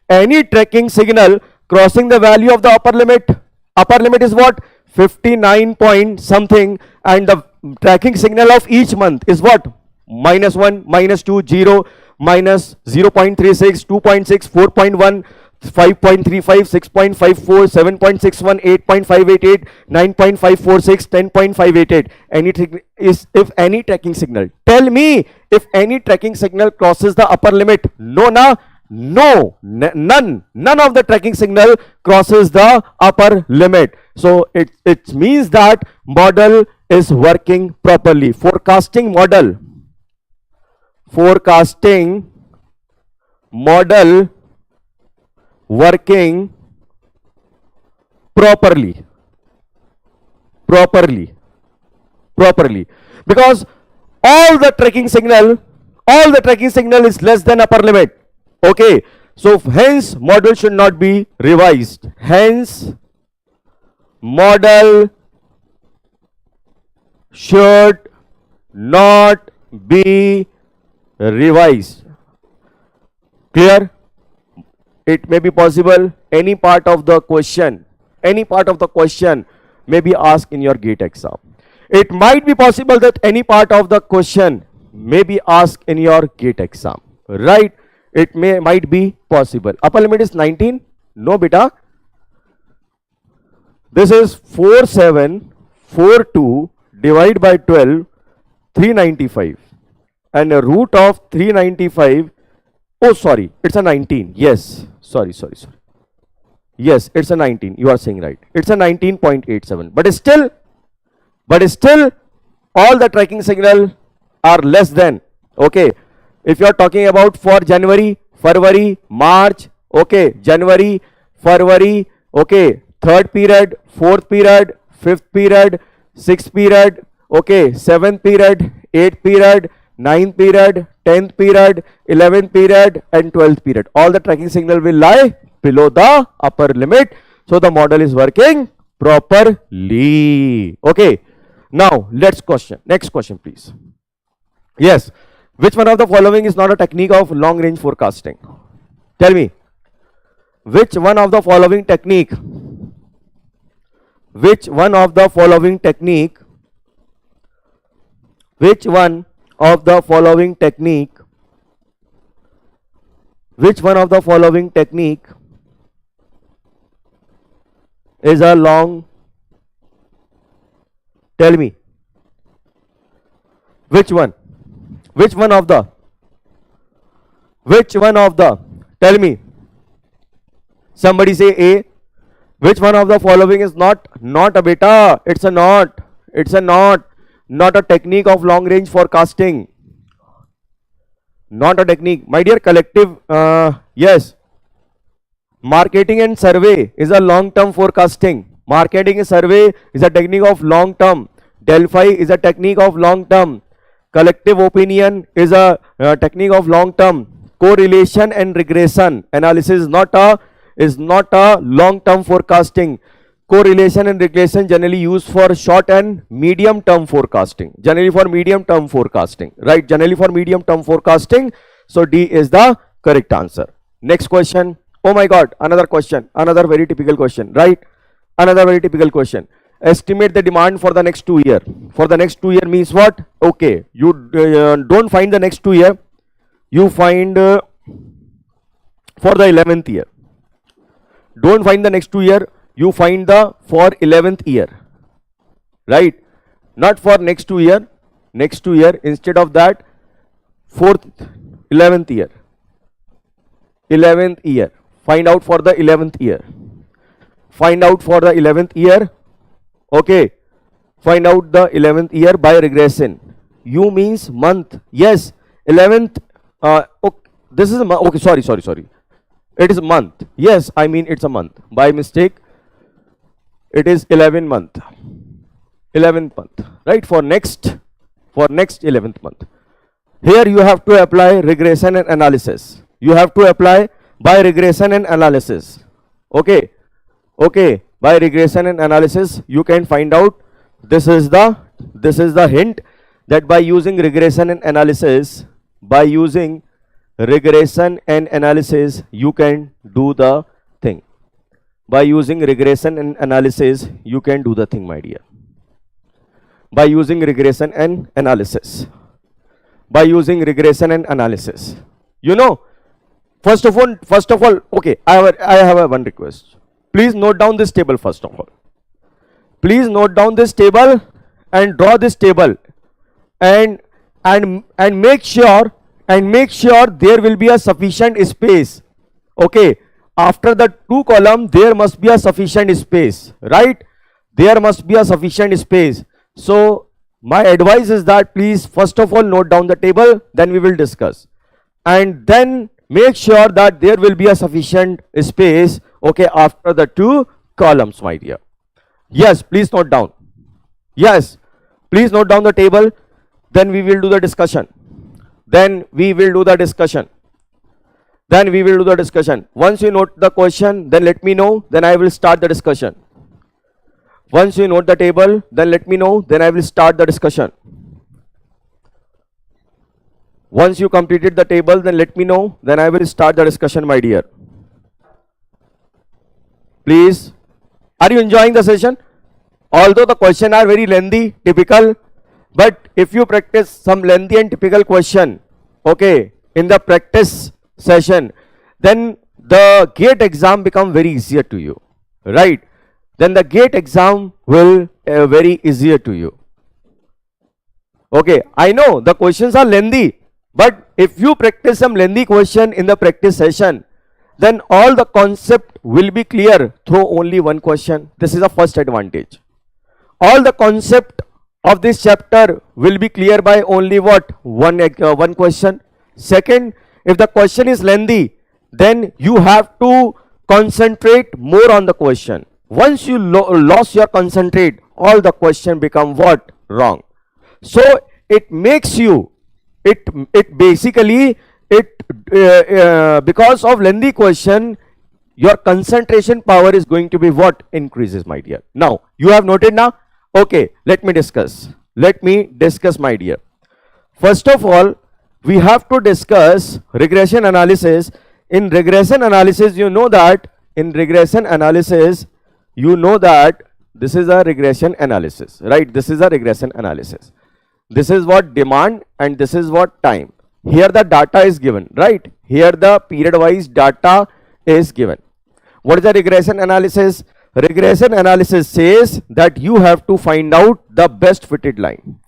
any tracking signal crossing the value of the upper limit. Upper limit is what? 59 point something, and the tracking signal of each month is what? -1, -2, 0, minus 0.36, 2.6, 4.1, 5.35, 6.54, 7.61, 8.588, 9.546, 10.588. Anything is, if any tracking signal. Tell me if any tracking signal crosses the upper limit. No, na? No, none of the tracking signal crosses the upper limit. So it means that model is working properly. Forecasting model working properly, because all the tracking signal is less than upper limit. Okay, so hence model should not be revised. Hence model should not be revised. Clear? It may be possible any part of the question may be asked in your GATE exam. It might be possible that any part of the question may be asked in your GATE exam, right? It might be possible. Upper limit is 19. No, beta. This is 4742 divided by 12, 395, and a root of 395. Oh, sorry, it's a 19. Yes, sorry. Yes, it's a 19. You are saying right. It's a 19.87. But still, all the tracking signal are less than. Okay, if you are talking about for January, February, March, okay, January, February, okay, third period, fourth period, fifth period, sixth period, okay, seventh period, eighth period, 9th period, 10th period, 11th period, and 12th period. All the tracking signal will lie below the upper limit. So the model is working properly. Okay. Now let's question. Next question, please. Yes. Which one of the following is not a technique of long range forecasting? Tell me. Which one of the following technique? Which one of the following technique? Which one of the following technique? Which one of the following technique is a long? Tell me. Which one? Which one of the? Which one of the? Tell me. Somebody say A. Which one of the following is not a beta? It's a not. It's a not a technique of long range forecasting. Not a technique. My dear collective, yes. Marketing and survey is a long-term forecasting. Marketing and survey is a technique of long-term. Delphi is a technique of long-term. Collective opinion is a technique of long-term. Correlation and regression analysis is not a long-term forecasting. correlation and regression generally used for short and medium term forecasting. Generally for medium term forecasting, right? Generally for medium term forecasting. So D is the correct answer. Next question. Oh my God, another question, another very typical question, right? Another very typical question. Estimate the demand for the next 2 year. For the next 2 year means what? Okay, you don't find the next 2 year. You find for the 11th year. Don't find the next 2 year. You find the for 11th year, right? Not for next 2 year. Next 2 year. Instead of that, 11th year. 11th year. Find out for the 11th year. Find out for the 11th year. Okay. Find out the 11th year by regression. U means month. Yes. 11th. Okay. This is a month. Okay. Sorry. It is a month. Yes. I mean it's a month. By mistake. It is 11th month. 11th month. Right. For next 11th month. Here you have to apply regression and analysis. You have to apply by regression and analysis. Okay. Okay. By regression and analysis, you can find out. This is the hint that by using regression and analysis, you can do the thing. By using regression and analysis, you can do the thing, my dear. By using regression and analysis. By using regression and analysis. You know, first of all, okay, I have one request. Please note down this table first of all. Please note down this table and draw this table and make sure there will be a sufficient space. Okay, after the 2 column there must be a sufficient space, right? There must be a sufficient space. So my advice is that please first of all note down the table, then we will discuss, and then make sure that there will be a sufficient space, okay, after the 2 columns, my dear. Yes, please note down. Yes, please note down the table, then we will do the discussion. Once you note the question, then let me know, then I will start the discussion. Once you note the table, then let me know, then I will start the discussion. Once you completed the table, then let me know, then I will start the discussion, my dear. Please. Are you enjoying the session? Although the questions are very lengthy, typical, but if you practice some lengthy and typical question, okay, in the practice session, then the GATE exam become very easier to you, right? Then the GATE exam will very easier to you. Okay, I know the questions are lengthy, but if you practice some lengthy question in the practice session, then all the concept will be clear through only one question. This is the first advantage. All the concept of this chapter will be clear by only what? One question. Second, if the question is lengthy, then you have to concentrate more on the question. Once you lost your concentrate, all the question become what? Wrong. So it makes you, because of lengthy question, your concentration power is going to be what? Increases, my dear. Now, you have noted now? Okay, let me discuss, my dear. First of all, we have to discuss regression analysis. In regression analysis, you know that this is a regression analysis, right? This is a regression analysis. This is what demand and this is what time. Here the data is given, right? Here the period wise data is given. What is the regression analysis? Regression analysis says that you have to find out the best fitted line.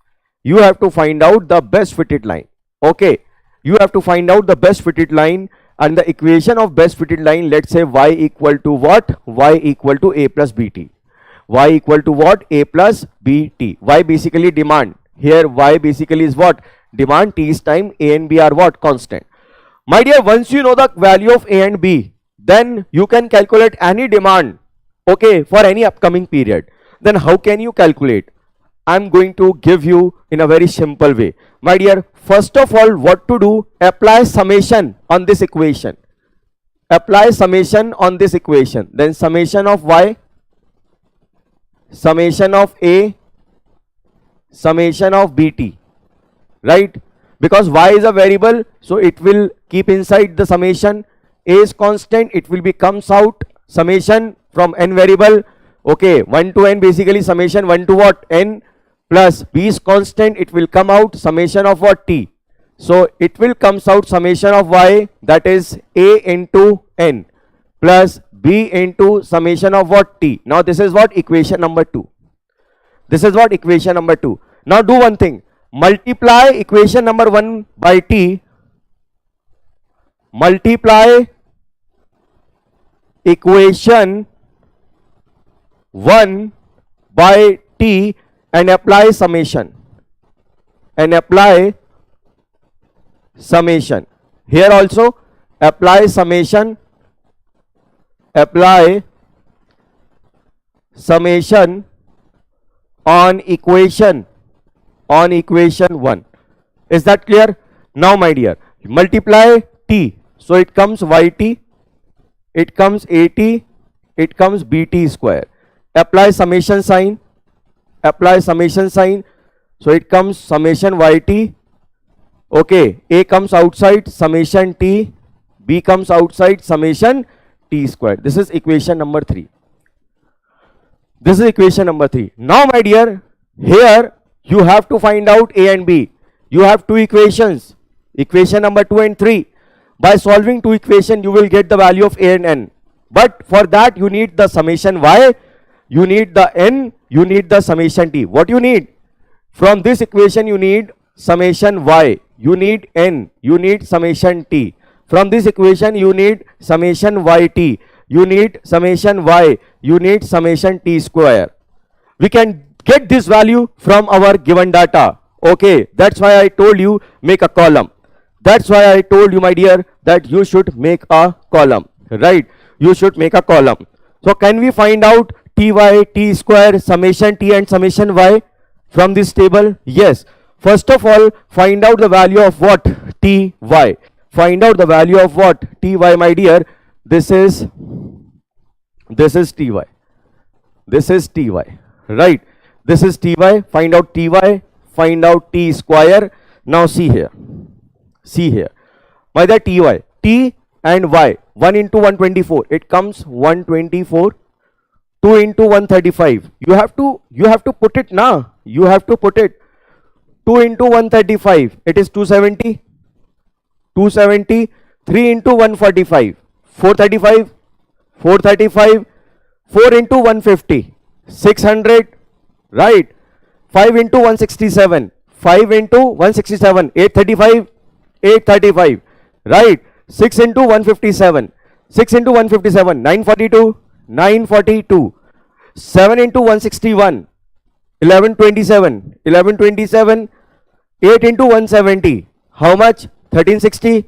You have to find out the best fitted line. Okay, you have to find out the best fitted line, and the equation of best fitted line, let's say y equal to what? Y equal to a plus bt. Y equal to what? A plus bt. Y basically demand. Here y basically is what? Demand. T is time. A and b are what? Constant. My dear, once you know the value of a and b, then you can calculate any demand, okay, for any upcoming period. Then how can you calculate? I'm going to give you in a very simple way. My dear, first of all, what to do? Apply summation on this equation. Apply summation on this equation. Then summation of y summation of A, summation of BT, right? Because y is a variable, so it will keep inside the summation. A is constant, it will be comes out summation from n variable. Okay, 1 to n, basically summation 1 to what? N, plus B is constant, it will come out summation of what? T. So it will comes out summation of y, that is A into n plus B into summation of what? T. Now this is what? Equation number 2. This is what? Equation number 2. Now do one thing, multiply equation number 1 by T, multiply equation 1 by T and apply summation, and apply summation. Here also apply summation, apply summation on equation 1. Is that clear? Now my dear, multiply T, so it comes yt, it comes at, it comes bt square. Apply summation sign, apply summation sign, so it comes summation yt. Okay, A comes outside, summation T, B comes outside, summation T square. This is equation number 3. This is equation number 3. Now my dear, here you have to find out A and B. You have two equations, equation number 2 and 3. By solving two equations, you will get the value of A and N. But for that, you need the summation Y, you need the N, you need the summation T. What you need? From this equation, you need summation Y, you need N, you need summation T. From this equation, you need summation YT, you need summation Y, you need summation T square. We can get this value from our given data. Okay, that's why I told you make a column. That's why I told you, my dear, that you should make a column, right? You should make a column. So can we find out Ty, T square, summation T and summation Y from this table? Yes. First of all, find out the value of what? Ty. Find out the value of what? Ty, my dear. This is Ty. This is Ty, right? This is Ty. Find out Ty, find out T square. Now see here. See here. By the Ty, T and Y, 1 into 124, it comes 124. 2 into 135. You have to put it now. You have to put it. 2 into 135, it is 270. 270. 3 into 145, 435. 435. 4 into 150, 600. Right. 5 into 167, 5 into 167, 835. 835. Right. 6 into 157, 6 into 157, 942. 942. 7 into 161, 1127. 1127. 8 into 170, how much? 1360.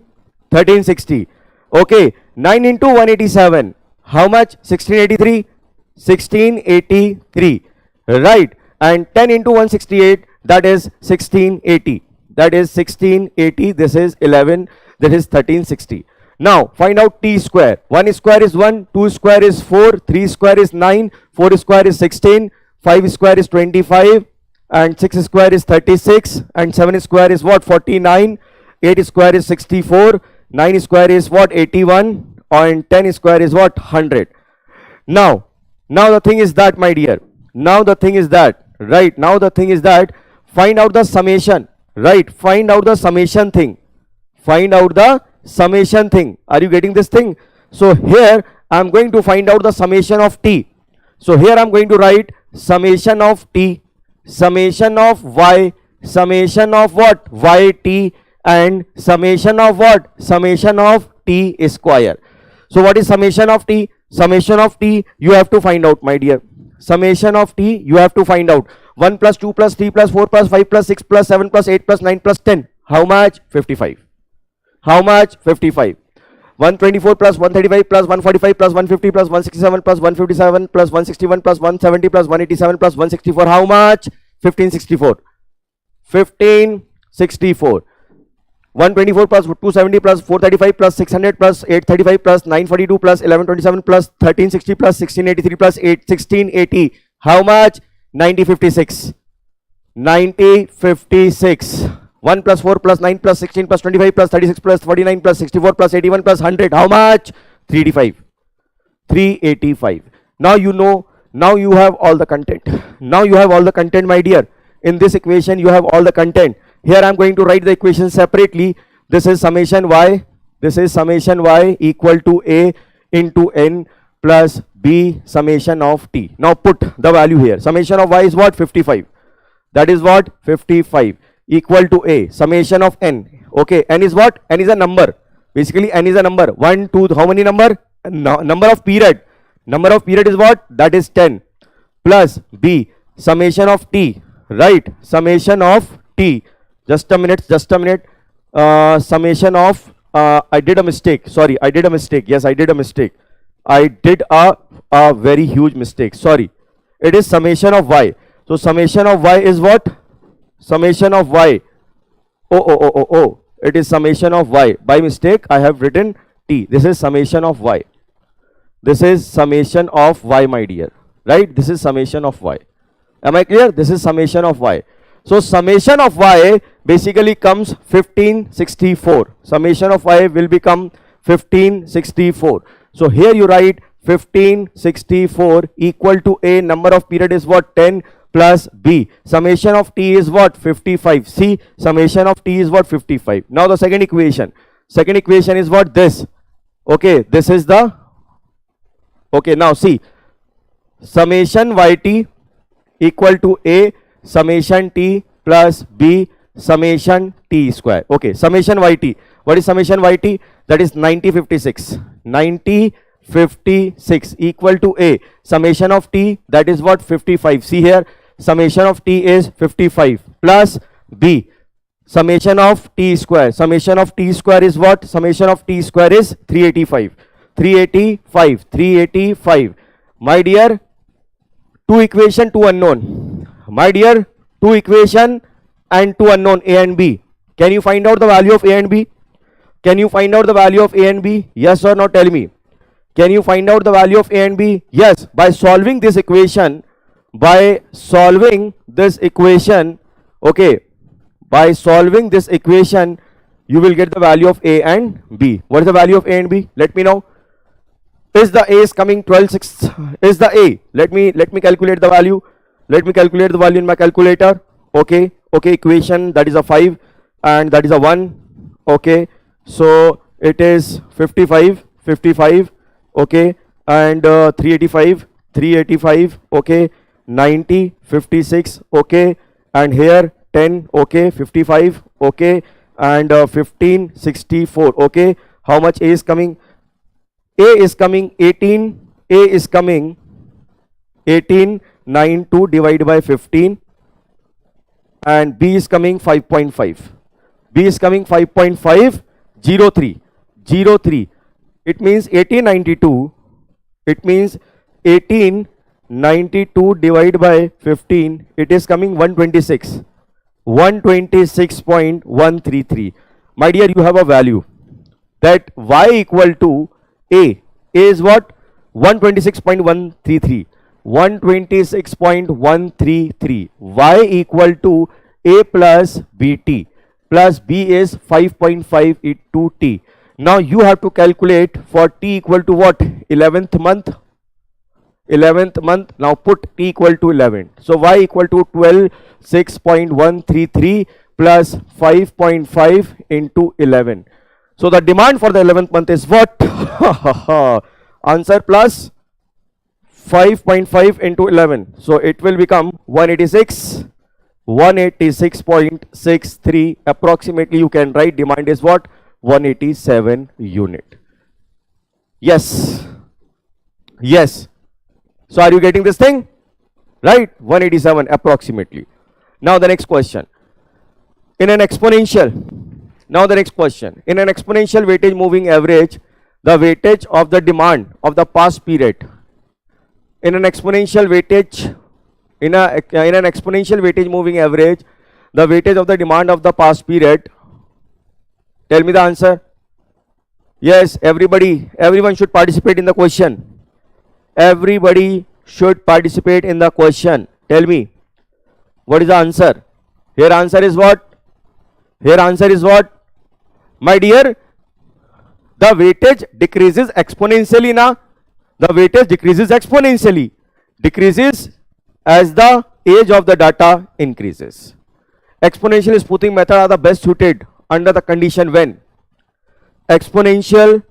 1360. Okay. 9 into 187, how much? 1683. 1683. Right. And 10 into 168, that is 1680. That is 1680. This is 11. That is 1360. Now find out T square. 1 square is 1, 2 square is 4, 3 square is 9, 4 square is 16, 5 square is 25, and 6 square is 36, and 7 square is what? 49, 8 square is 64, 9 square is what? 81, and 10 square is what? 100. Now the thing is that, my dear, now the thing is that, right, now the thing is that, find out the summation, right, find out the summation thing, find out the summation thing. Are you getting this thing? So here I am going to find out the summation of T. So here I am going to write summation of T, summation of Y, summation of what? YT, and summation of what? Summation of T square. So what is summation of T? Summation of T you have to find out, my dear. Summation of T you have to find out. 1 plus 2 plus 3 plus 4 plus 5 plus 6 plus 7 plus 8 plus 9 plus 10. How much? 55. How much? 55. 124 plus 135 plus 145 plus 150 plus 167 plus 157 plus 161 plus 170 plus 187 plus 164. How much? 1564. 1564. 124 plus 270 plus 435 plus 600 plus 835 plus 942 plus 1127 plus 1360 plus 1683 plus 1680. How much? 9056. 9056. 1 plus 4 plus 9 plus 16 plus 25 plus 36 plus 49 plus 64 plus 81 plus 100. How much? 385. 385. Now you know, now you have all the content. Now you have all the content, my dear. In this equation, you have all the content. Here I am going to write the equation separately. This is summation y. This is summation y equal to a into n plus b summation of t. Now put the value here. Summation of y is what? 55. That is what? 55 equal to a summation of n. Okay, n is what? N is a number. Basically n is a number. 1, 2, how many number? Number of period. Number of period is what? That is 10 plus b summation of t. Right, summation of t. Just a minute. Summation of I did a mistake. Sorry, I did a mistake. Yes, I did a mistake. I did a very huge mistake. Sorry. It is summation of y. So summation of y is what? Summation of y. Oh. It is summation of y. By mistake, I have written t. This is summation of y. This is summation of y, my dear. Right? This is summation of y. Am I clear? This is summation of y. So summation of y basically comes 1564. Summation of y will become 1564. So here you write 1564 equal to a number of period is what? 10 plus b. Summation of t is what? 55. See, summation of t is what? 55. Now the second equation. Second equation is what? This. Okay, this is the. Okay, now see. Summation yt equal to a summation t plus b summation t square. Okay, summation yt. What is summation yt? That is 9056. 9056 equal to a summation of t, that is what? 55. See here, summation of t is 55 plus b summation of t square. Summation of t square is what? Summation of t square is 385. 385. My dear, two equation, two unknown. My dear, two equation and two unknown, a and b. Can you find out the value of a and b? Can you find out the value of a and b? Yes or no? Tell me. Can you find out the value of a and b? Yes. By solving this equation, okay, by solving this equation, you will get the value of a and b. What is the value of a and b? Let me know. Is the a is coming 12/6? Is the a? Let me calculate the value. Let me calculate the value in my calculator. Okay, equation, that is a 5 and that is a 1. Okay, so it is 55. Okay, and 385. Okay, 90, 56. Okay, and here 10. Okay, 55. Okay, and 1564. Okay, how much a is coming? A is coming 18. A is coming 18. 9 to divide by 15, and b is coming 5.5. B is coming 5.5. 03. It means 1892. It means 1892 divided by 15. It is coming 126. 126.133. My dear, you have a value that y equal to a. A is what? 126.133. 126.133. Y equal to a plus bt, plus b is 5.5 into t. Now you have to calculate for t equal to what? 11th month. 11th month. Now put t equal to 11. So y equal to 12.6.133 plus 5.5 into 11. So the demand for the 11th month is what? Answer plus 5.5 into 11. So it will become 186.63. Approximately you can write demand is what? 187 unit. Yes. So are you getting this thing? Right? 187 approximately. Now the next question. In an exponential. Now the next question. In an exponential weightage moving average, the weightage of the demand of the past period. In an exponential weightage, in an exponential weightage moving average, the weightage of the demand of the past period. Tell me the answer. Yes, everyone should participate in the question. Everybody should participate in the question? Tell me. What is the answer? Here answer is what? Here answer is what? My dear, the weightage decreases exponentially now. The weightage decreases exponentially. Decreases as the age of the data increases. Exponential smoothing method are the best suited under the condition when exponential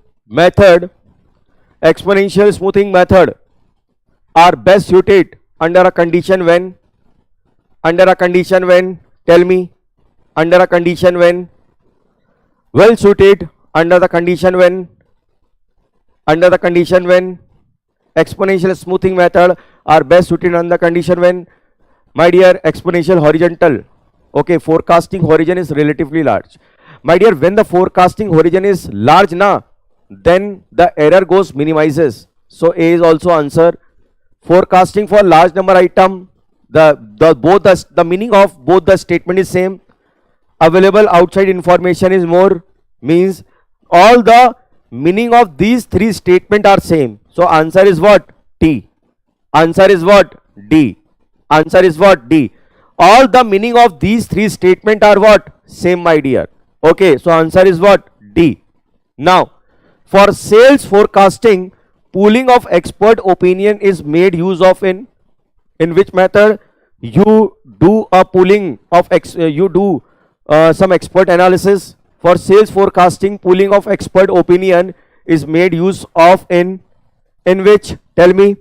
smoothing method are best suited under a condition when, tell me, under a condition when, well suited under the condition when, exponential smoothing method are best suited under the condition when, my dear, exponential horizontal, okay, forecasting horizon is relatively large. My dear, when the forecasting horizon is large na, then the error goes minimizes. So A is also answer. Forecasting for large number item, the meaning of both the statement is same. Available outside information is more, means all the meaning of these three statement are same. So answer is what? T. Answer is what? D. Answer is what? D. All the meaning of these three statement are what? Same, my dear. Okay, so answer is what? D. Now, for sales forecasting, pooling of expert opinion is made use of in which method? You do a pooling of some expert analysis. For sales forecasting, pooling of expert opinion is made use of in which? Tell me.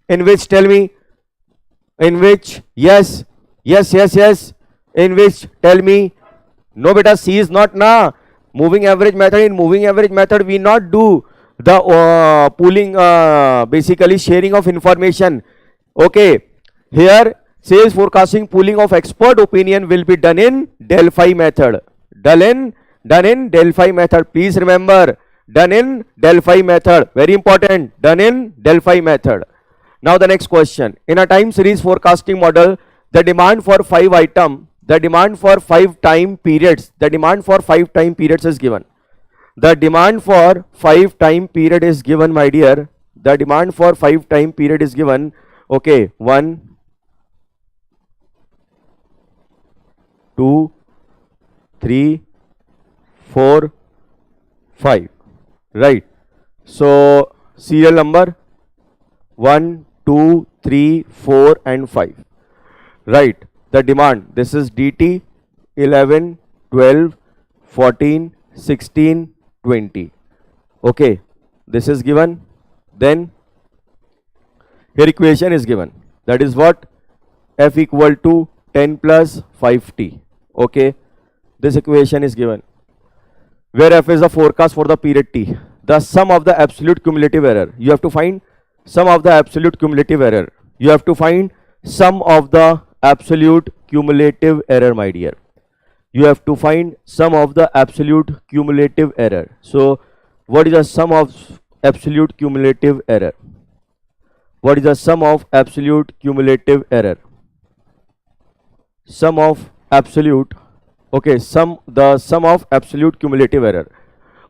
In which? Tell me. In which? Yes. In which? Tell me. No, beta, C is not na. Moving average method. In moving average method, we not do the pooling, basically sharing of information. Okay. Here, sales forecasting pooling of expert opinion will be done in Delphi method. Done in Delphi method. Please remember, done in Delphi method. Very important. Done in Delphi method. Now the next question. In a time series forecasting model, the demand for 5 item, the demand for 5 time periods, is given. The demand for 5 time period is given, my dear. The demand for 5 time period is given. Okay, 1, 2, 3, 4, 5. Right. So serial number 1, 2, 3, 4 and 5. Right. The demand, this is DT 11, 12, 14, 16, 20. Okay. This is given. Then here equation is given. That is what? F equal to 10 plus 5T. Okay. This equation is given. Where F is the forecast for the period T. The sum of the absolute cumulative error. You have to find sum of the absolute cumulative error. You have to find sum of the absolute cumulative error, my dear. You have to find sum of the absolute cumulative error. So, what is the sum of absolute cumulative error? What is the sum of absolute cumulative error? Sum of absolute, okay, the sum of absolute cumulative error.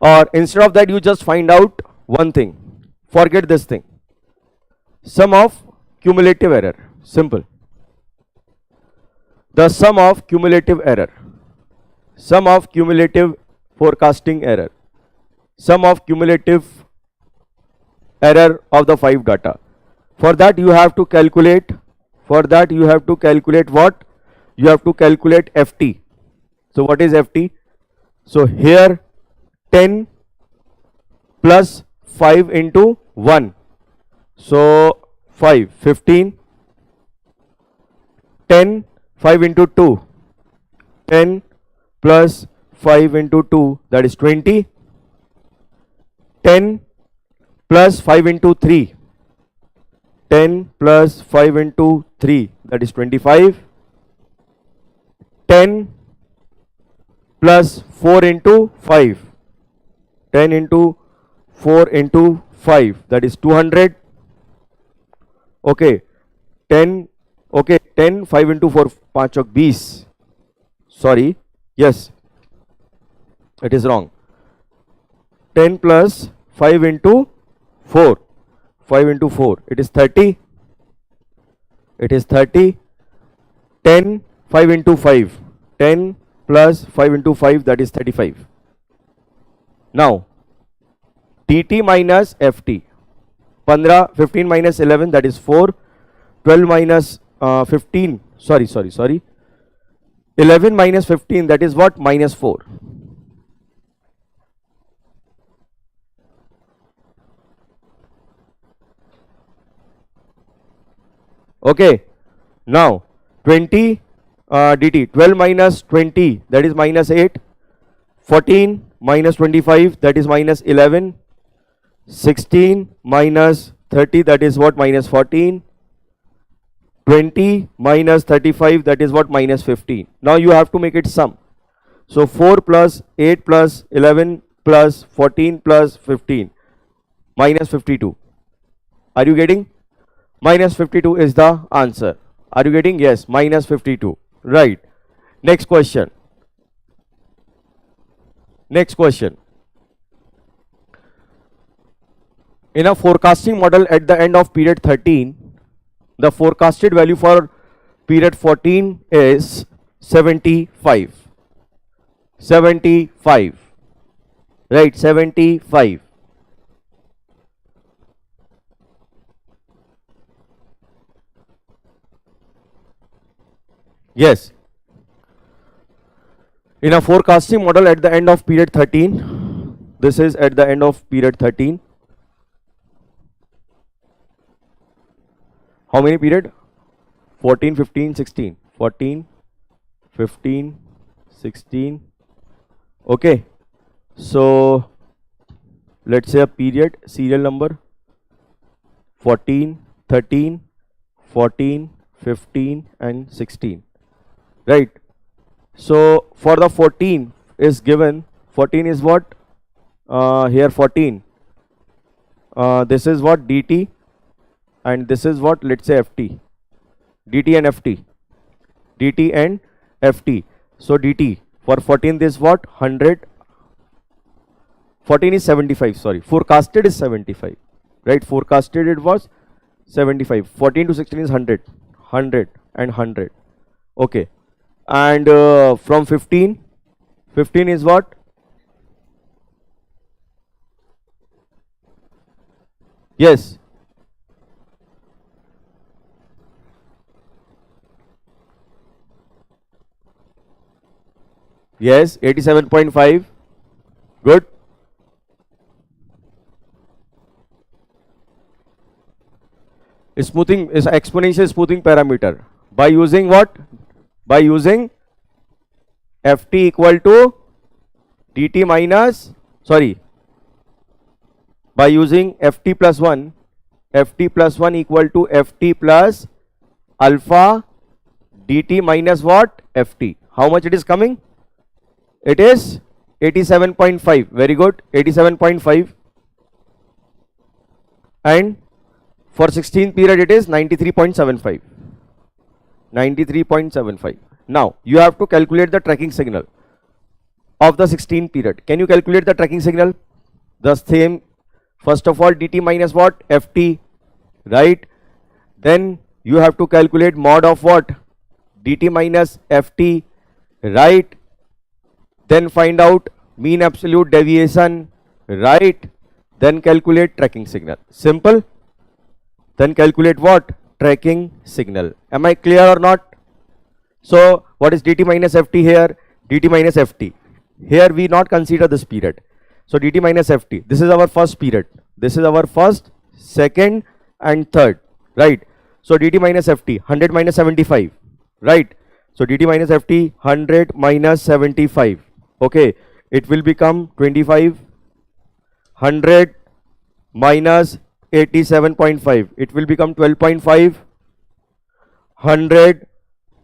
Or instead of that, you just find out one thing. Forget this thing. Sum of cumulative error. Simple. The sum of cumulative error. Sum of cumulative forecasting error. Sum of cumulative error of the 5 data. For that you have to calculate. For that you have to calculate what? You have to calculate FT. So what is FT? So here 10 plus 5 into 1. So 5, 15. 10, 5 into 2. 10 plus 5 into 2, that is 20. 10 plus 5 into 3. 10 plus 5 into 3, that is 25. 10 plus 4 into 5. 10 into 4 into 5, that is 200. Okay. 10, okay, 10, 5 into 4, 5 chok 20. Sorry, yes, it is wrong. 10 plus 5 into 4, 5 into 4, it is 30. it is 30. 10, 5 into 5. 10 plus 5 into 5, that is 35. Now, dt minus ft. 15 minus 11, that is 4. 12 minus 15, sorry. 11 minus 15, that is what? Minus 4. Okay. Now, 20 dt. 12 minus 20, that is minus 8. 14 minus 25, that is minus 11. 16 minus 30, that is what? Minus 14. 20 minus 35, that is what? Minus 15. Now you have to make it sum. So 4 plus 8 plus 11 plus 14 plus 15, minus 52. Are you getting? Minus 52 is the answer. Are you getting? Yes, minus 52. Right. Next question. Next question. In a forecasting model at the end of period 13, the forecasted value for period 14 is 75. 75. Right, 75. Yes. In a forecasting model at the end of period 13, this is at the end of period 13. How many period? 14, 15, 16. 14, 15, 16. Okay. So, let's say a period, serial number 14, 13, 14, 15 and 16. Right. So, for the 14 is given, 14 is what? Here 14. This is what? dt. And this is what? Let's say ft. dt and ft. dt and ft. So dt for 14 this is what? 100. 14 is 75, sorry. Forecasted is 75. Right? Forecasted it was 75. 14 to 16 is 100. 100 and 100. Okay. And from 15. 15 is what? Yes. Yes, 87.5. Good. Smoothing is exponential smoothing parameter. By using what? By using ft equal to dt minus, sorry. By using ft plus 1 equal to ft plus alpha dt minus what? ft. How much it is coming? It is 87.5. Very good. 87.5. And for 16 period it is 93.75. 93.75. Now you have to calculate the tracking signal of the 16 period. Can you calculate the tracking signal? The same. First of all, dt minus what? ft. Right. Then you have to calculate mod of what? dt minus ft. Right. Then find out mean absolute deviation. Right. Then calculate tracking signal. Simple. Then calculate what? Tracking signal. Am I clear or not? So what is dt minus ft here? dt minus ft. Here we not consider this period. So dt minus ft. This is our first period. This is our first, second and third. Right. So dt minus ft. 100 minus 75. Right. So dt minus ft. 100 minus 75. Okay. It will become 25. 100 minus 87.5. It will become 12.5. 100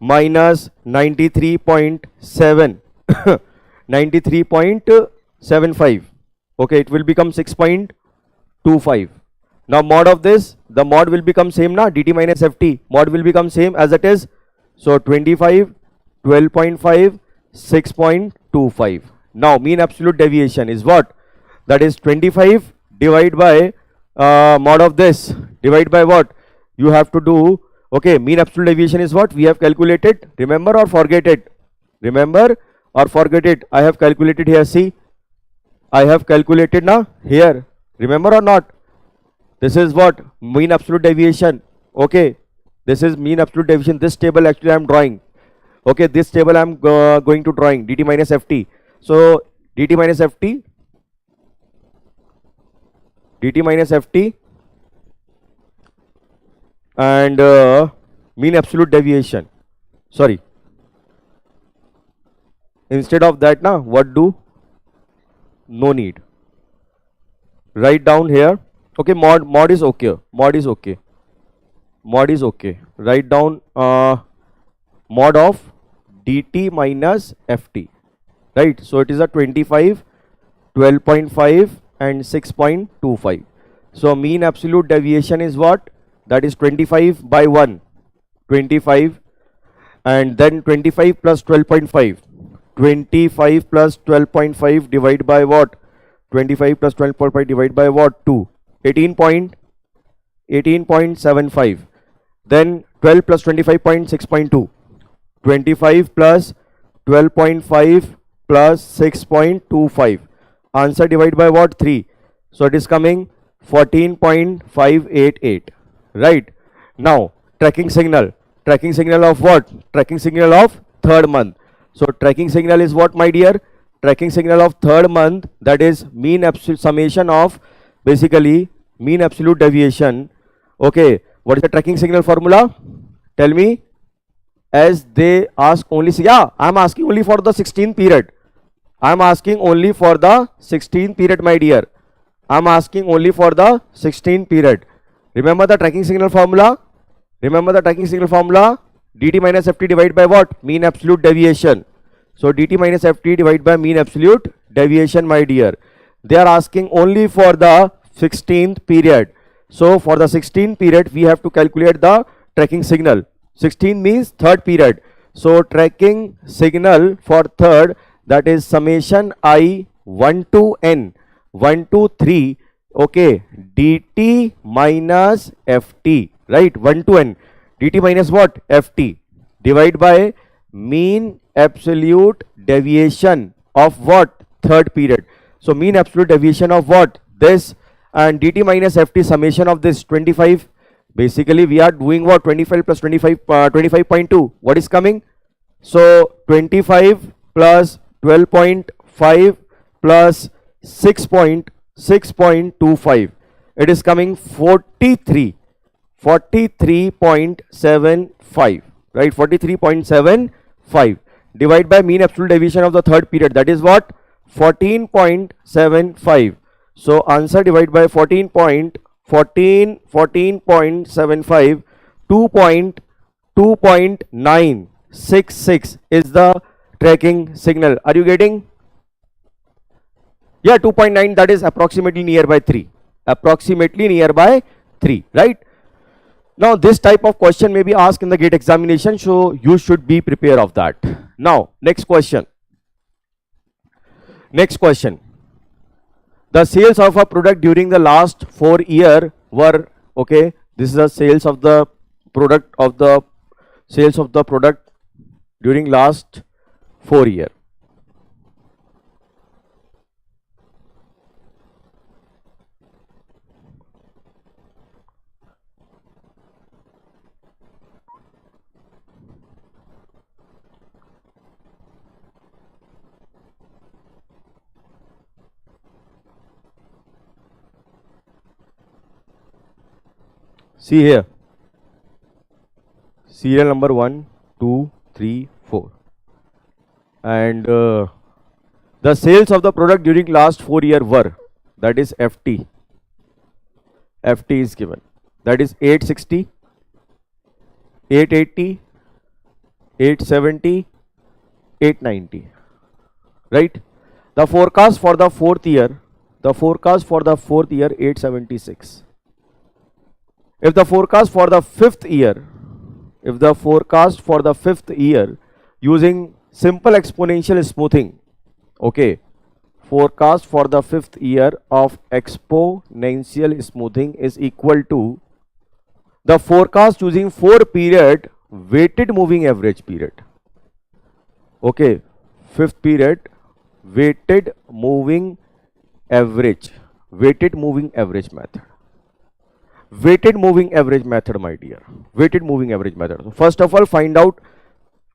minus 93.7. 93.75. Okay, it will become 6.25. Now mod of this, the mod will become same na, dt minus ft. Mod will become same as it is. So 25, 12.5, 6.25. Now mean absolute deviation is what? That is 25 divided by mod of this, divide by what? You have to do Okay, mean absolute deviation is what? We have calculated. Remember or forget it? Remember or forget it? I have calculated here. See, I have calculated now here. Remember or not? This is what? Mean absolute deviation. Okay, this is mean absolute deviation. This table actually I am drawing. Okay, this table I am going to drawing dt minus ft. So dt minus ft, and mean absolute deviation. Sorry. Instead of that, now what do? No need. Write down here. Okay, mod is okay. Mod is okay. Write down mod of dt minus ft. Right. So it is a 25, 12.5 and 6.25. So mean absolute deviation is what? That is 25 by 1. 25, and then 25 plus 12.5. 25 plus 12.5 divided by what? 25 plus 12.5 divided by what? 2. 18.75. Then 12 plus 25.6.2. 25 plus 12.5 plus 6.25. Answer divided by what? 3. So it is coming 14.588. Right. Now tracking signal. Tracking signal of what? Tracking signal of third month. So tracking signal is what, my dear? Tracking signal of third month, that is mean absolute summation of basically mean absolute deviation. Okay, what is the tracking signal formula? Tell me. As they ask only, yeah, I am asking only for the 16th period. I am asking only for the 16th period, my dear. I am asking only for the 16th period. Remember the tracking signal formula? Remember the tracking signal formula? dt minus ft divided by what? Mean absolute deviation. So dt minus ft divided by mean absolute deviation, my dear. They are asking only for the 16th period. So for the 16th period, we have to calculate the tracking signal. 16 means third period. So tracking signal for third, that is summation I 1 to n 1 to 3. Okay, dt minus ft, right? 1 to n. dt minus what? ft divided by mean absolute deviation of what? Third period. So mean absolute deviation of what? This, and dt minus ft summation of this 25. Basically we are doing what? 25 plus 25, 25.2. What is coming? So 25 plus 12.5 plus 6.25. It is coming 43.75, right? 43.75 divided by mean absolute deviation of the third period, that is what? 14.75. So answer divided by 14.75, 2.966 is the tracking signal. Are you getting? Yeah, 2.9, that is approximately nearby 3. Approximately nearby 3, right? Now this type of question may be asked in the GATE examination, so you should be prepared of that. Now next question. Next question. The sales of a product during the last 4 years were, okay, this is the sales of the product during last 4 years. See here, serial number 1, 2, 3, 4, and the sales of the product during last 4 years were, that is FT. FT is given, that is 860, 880, 870, 890, right? The forecast for the fourth year, 876. If the forecast for the fifth year, using simple exponential smoothing, okay, forecast for the fifth year of exponential smoothing is equal to the forecast using 4 period weighted moving average period. Okay, fifth period weighted moving average method. Weighted moving average method, my dear. Weighted moving average method. So first of all, find out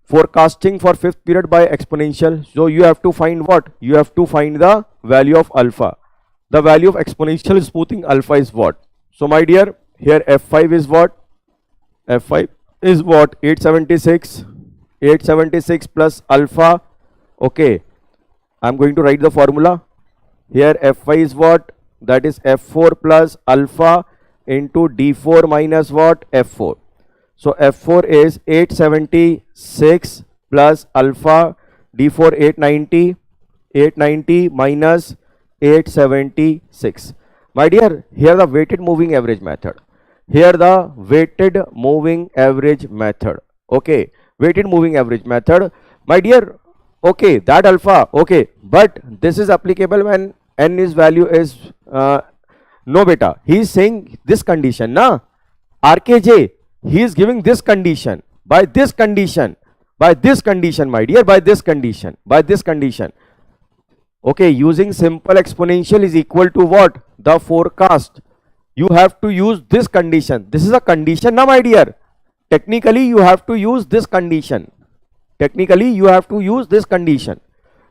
forecasting for fifth period by exponential. So you have to find what? You have to find the value of alpha. The value of exponential smoothing alpha is what? So my dear, here F5 is what? F5 is what? 876. 876 plus alpha. Okay, I'm going to write the formula. Here F5 is what? That is F4 plus alpha into D4 minus what? F4. So F4 is 876 plus alpha, D4 890, 890 minus 876. My dear, here the weighted moving average method. Here the weighted moving average method. Okay, weighted moving average method. My dear, okay, that alpha, okay, but this is applicable when n is value is no beta. He is saying this condition, na? RKJ, he is giving this condition, by this condition, my dear, by this condition. Okay, using simple exponential is equal to what? The forecast. You have to use this condition. This is a condition, na, my dear. Technically, you have to use this condition.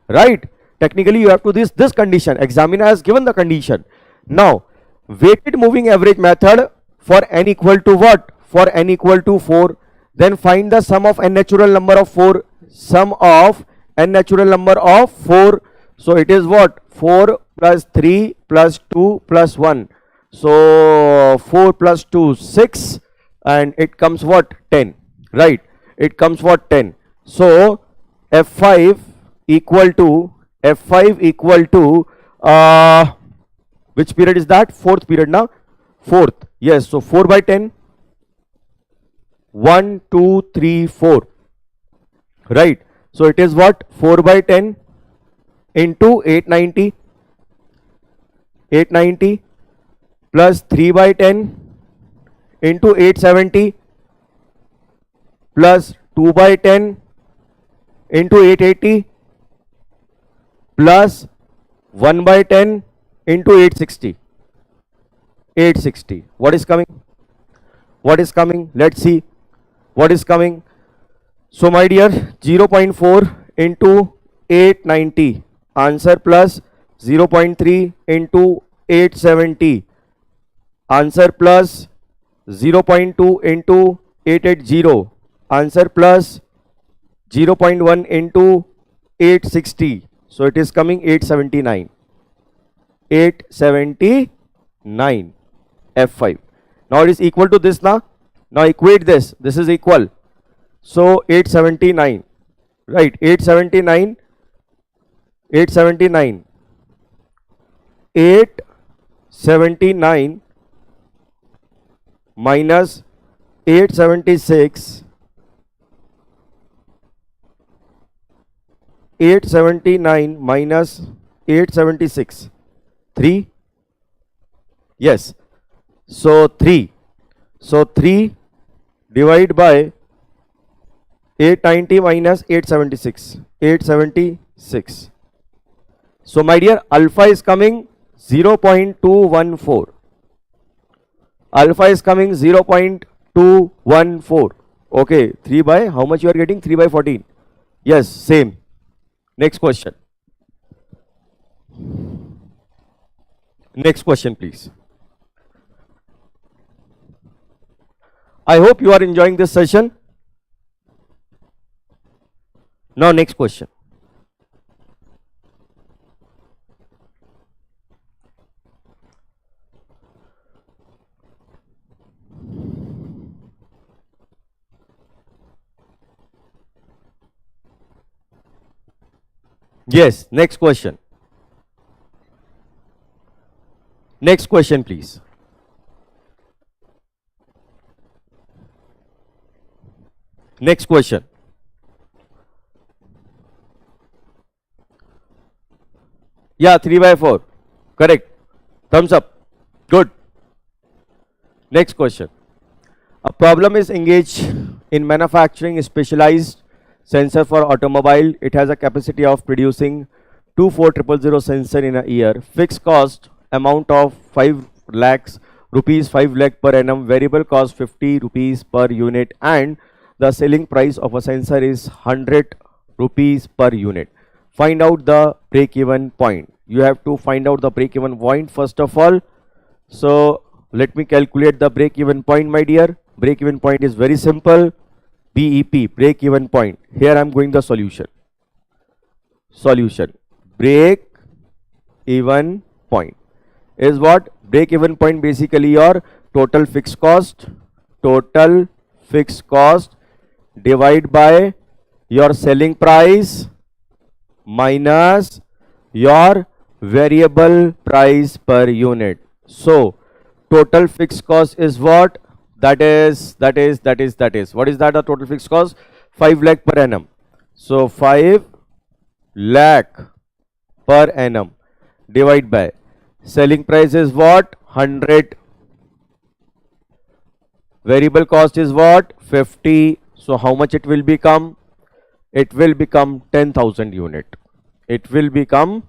Right? Technically, you have to use this condition. Examiner has given the condition. Now, weighted moving average method for n equal to what? For n equal to 4. Then find the sum of n natural number of 4. Sum of n natural number of 4. So it is what? 4 plus 3 plus 2 plus 1. So 4 plus 2, 6, and it comes what? 10. Right? It comes what? 10. So F5 equal to which period is that? Fourth period now. Fourth. Yes. So 4 by 10. 1, 2, 3, 4. Right. So it is what? 4 by 10 into 890. 890 plus 3 by 10 into 870 plus 2 by 10 into 880 plus 1 by 10 into 860. 860. What is coming? Let's see. What is coming? So my dear, 0.4 into 890. Answer plus 0.3 into 870. Answer plus 0.2 into 880. Answer plus 0.1 into 860. So it is coming 879. 879 F5. Now it is equal to this now. Now equate this. This is equal. So 879. Right. 879. 879. 879 minus 876. 879 minus 876. 3. Yes. So 3. So 3 divided by 890 minus 876. 876. So my dear, alpha is coming 0.214. Alpha is coming 0.214. Okay, 3 by how much you are getting? 3 by 14. Yes, same. Next question. Next question, please. I hope you are enjoying this session. Now, next question. Yes, next question. Next question, please. Next question. Yeah, 3 by 4. Correct. Thumbs up. Good. Next question. A problem is engaged in manufacturing a specialized sensor for automobile. It has a capacity of producing 24000 sensor in a year. Fixed cost amount of 5 lakhs rupees, 5 lakh per annum. Variable cost 50 rupees per unit, and the selling price of a sensor is 100 rupees per unit. Find out the break-even point. You have to find out the break-even point first of all. So let me calculate the break-even point, my dear. Break-even point is very simple. BEP, break-even point. Here I am going the solution. Solution. Break-even point is what? Break-even point basically your total fixed cost. Total fixed cost divide by your selling price minus your variable price per unit. So total fixed cost is what? That is what is that? The total fixed cost? 5 lakh per annum. So 5 lakh per annum divide by selling price is what? 100. Variable cost is what? 50. So how much it will become? It will become 10,000 unit. It will become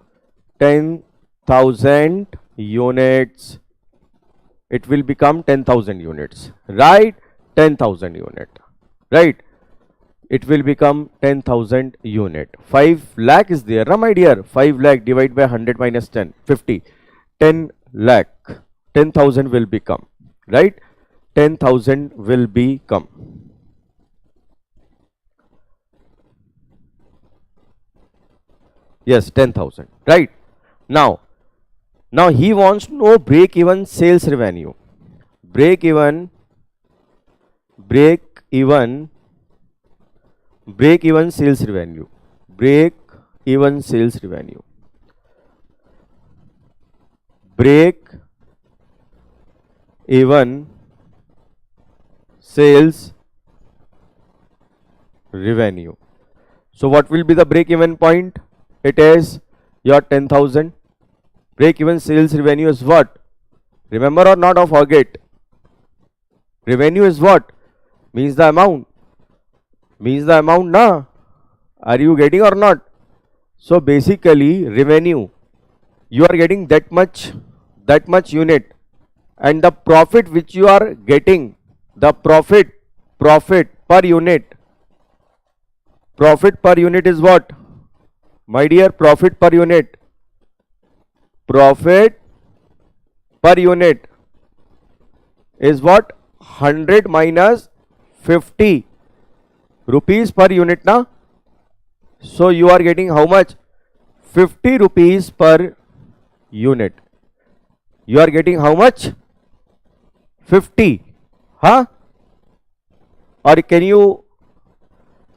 10,000 units. It will become 10,000 units, right? 10,000 unit, right? It will become 10,000 unit. 5 lakh is there, my dear. 5 lakh divided by 100 minus 10, 50. 10 lakh, 10,000 will become, right? 10,000 will become. Yes, 10,000, right? Now he wants to know break-even sales revenue. Break-even sales revenue. Break-even sales revenue. Break-even sales revenue. So what will be the break-even point? It is your 10,000. Break-even sales revenue is what? Remember or not, or forget? Revenue is what? Means the amount. Means the amount, na? Are you getting or not? So basically revenue, you are getting that much unit, and the profit which you are getting, the profit per unit. Profit per unit is what? My dear, profit per unit. Profit per unit is what? 100 minus 50 rupees per unit, na? So you are getting how much? 50 rupees per unit. You are getting how much? 50. Huh? Or can you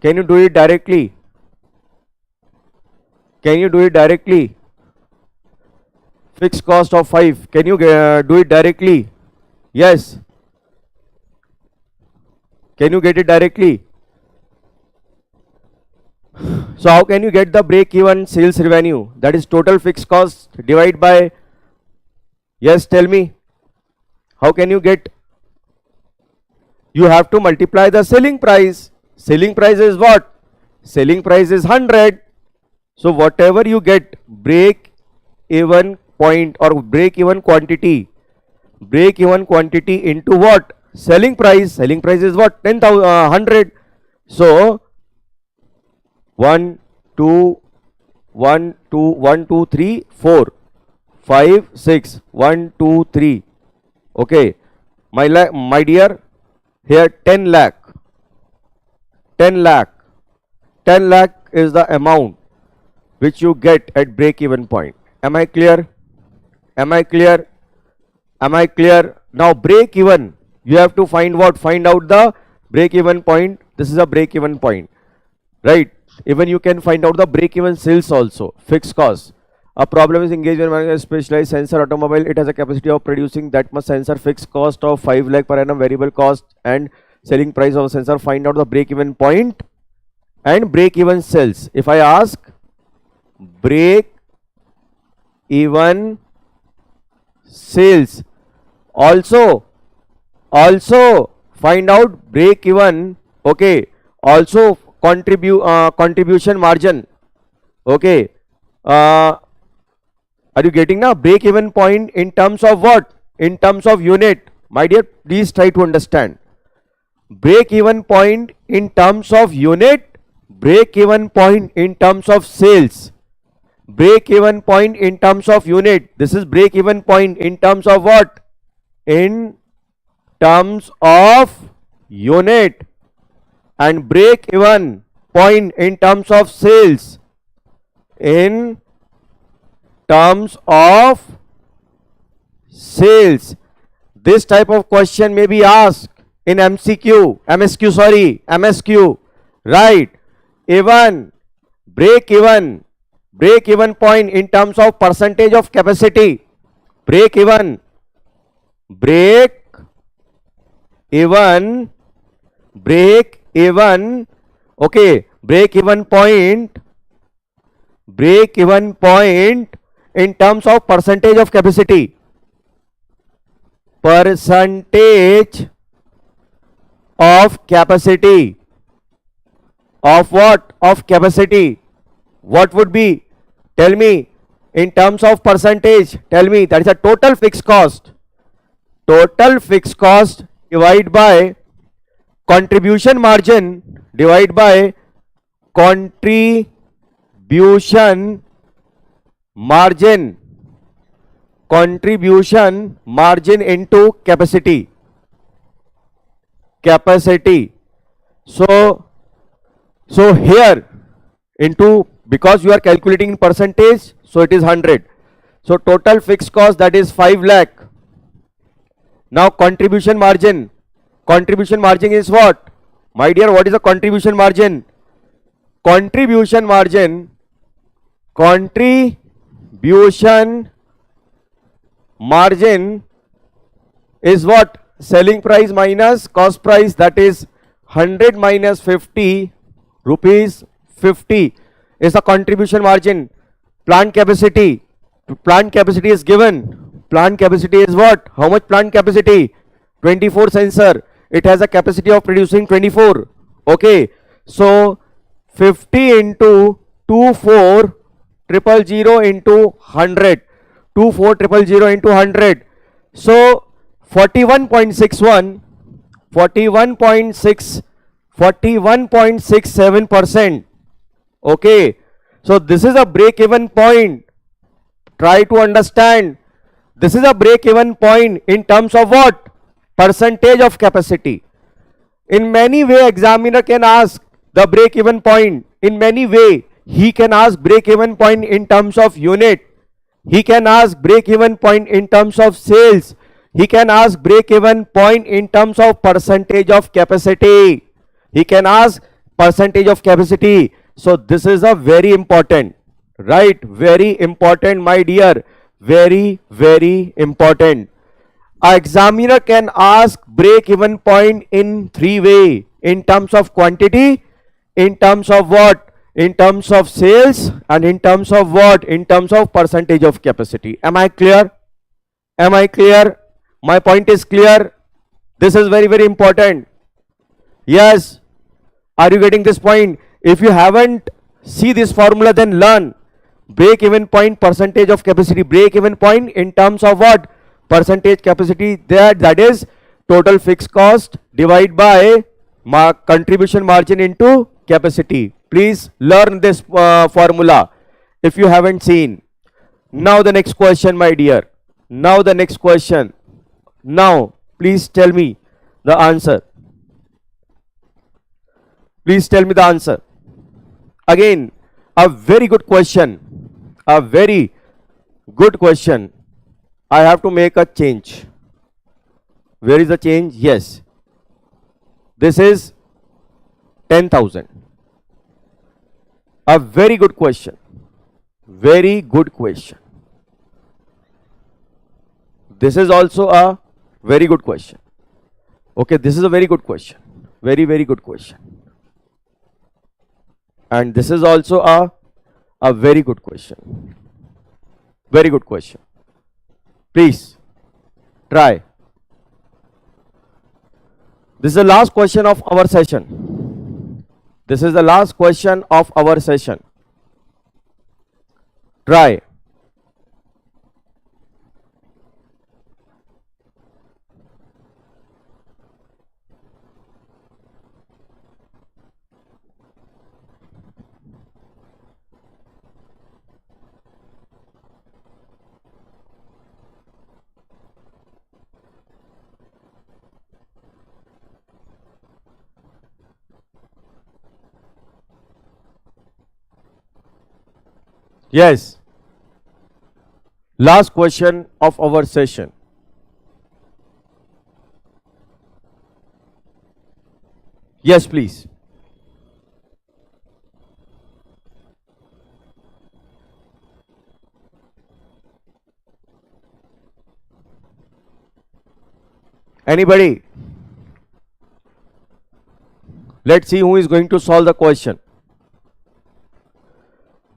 do it directly? Can you do it directly? Fixed cost of 5. Can you do it directly? Yes. Can you get it directly? So how can you get the break-even sales revenue? That is total fixed cost divided by, yes, tell me. How can you get? You have to multiply the selling price. Selling price is what? Selling price is 100. So whatever you get, break-even point or break-even quantity into what? Selling price. Selling price is what? 100. So 1, 2, 3, 4, 5, 6. 1, 2, 3. Okay, my dear, here 10 lakh. 10 lakh. 10 lakh is the amount which you get at break-even point. Am I clear? Am I clear? Am I clear? Now break-even, you have to find what? Find out the break-even point. This is a break-even point, right? Even you can find out the break-even sales also. Fixed cost. A problem is engaged in a specialized sensor automobile. It has a capacity of producing that much sensor. Fixed cost of 5 lakh per annum. Variable cost and selling price of a sensor. Find out the break-even point and break-even sales. If I ask break-even sales, also find out break even. Okay, also contribution margin. Okay, are you getting now? Break even point in terms of what? In terms of unit. My dear, please try to understand. Break even point in terms of unit, break even point in terms of sales, break even point in terms of unit. This is break even point in terms of what? In terms of unit. And break even point in terms of sales, in terms of sales. This type of question may be asked in MSQ, right? Even break even point in terms of percentage of capacity, break even okay, break even point in terms of percentage of capacity, percentage of capacity of what? Of capacity. What would be? Tell me. In terms of percentage, tell me. That is a total fixed cost. Total fixed cost divided by contribution margin divided by contribution margin. Contribution margin into capacity. So here into, because you are calculating in percentage, so it is 100. So total fixed cost, that is 5 lakh. Now contribution margin is what? My dear, what is the contribution margin? Contribution margin is what? Selling price minus cost price, that is 100 minus 50, rupees 50 is the contribution margin. Plant capacity is given. Plant capacity is what? How much plant capacity? 24 sensor. It has a capacity of producing 24. Okay, so 50 into 24,000 into 100. 24,000 into 100. So 41.67%. Okay, so this is a break even point. Try to understand. This is a break even point in terms of what? Percentage of capacity. In many way, examiner can ask the break even point. In many way, he can ask break even point in terms of unit. He can ask break even point in terms of sales. He can ask break even point in terms of percentage of capacity. He can ask percentage of capacity. So this is a very important, right? Very important, my dear. Very, very important. A examiner can ask break even point in 3 ways. In terms of quantity, in terms of what? In terms of sales, and in terms of what? In terms of percentage of capacity. Am I clear? Am I clear? My point is clear. This is very, very important. Yes. Are you getting this point? If you haven't see this formula, then learn. Break even point, percentage of capacity. Break even point in terms of what? Percentage capacity. That is total fixed cost divided by contribution margin into capacity. Please learn this formula if you haven't seen. Now the next question, my dear. Now the next question. Now please tell me the answer. Please tell me the answer. Again, a very good question. A very good question. I have to make a change. Where is the change? Yes. This is 10,000. A very good question. Very good question. This is also a very good question. Okay, this is a very good question. Very, very good question. And this is also a very good question. Very good question. Please try. This is the last question of our session. This is the last question of our session. Try. Yes. Last question of our session. Yes, please. Anybody? Let's see who is going to solve the question.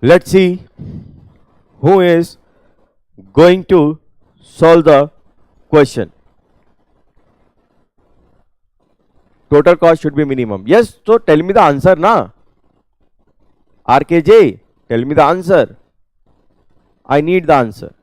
Let's see who is going to solve the question. Total cost should be minimum. Yes, so tell me the answer na. RKJ, tell me the answer. I need the answer.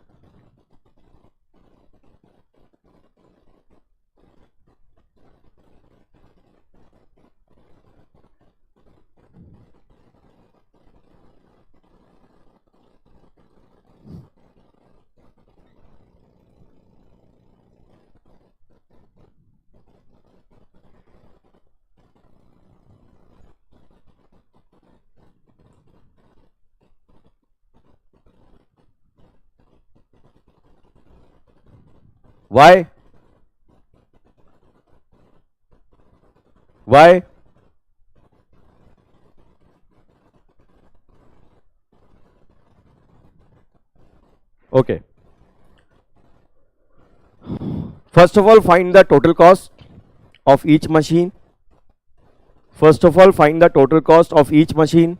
Why? Why? Okay. First of all, find the total cost of each machine. First of all, find the total cost of each machine.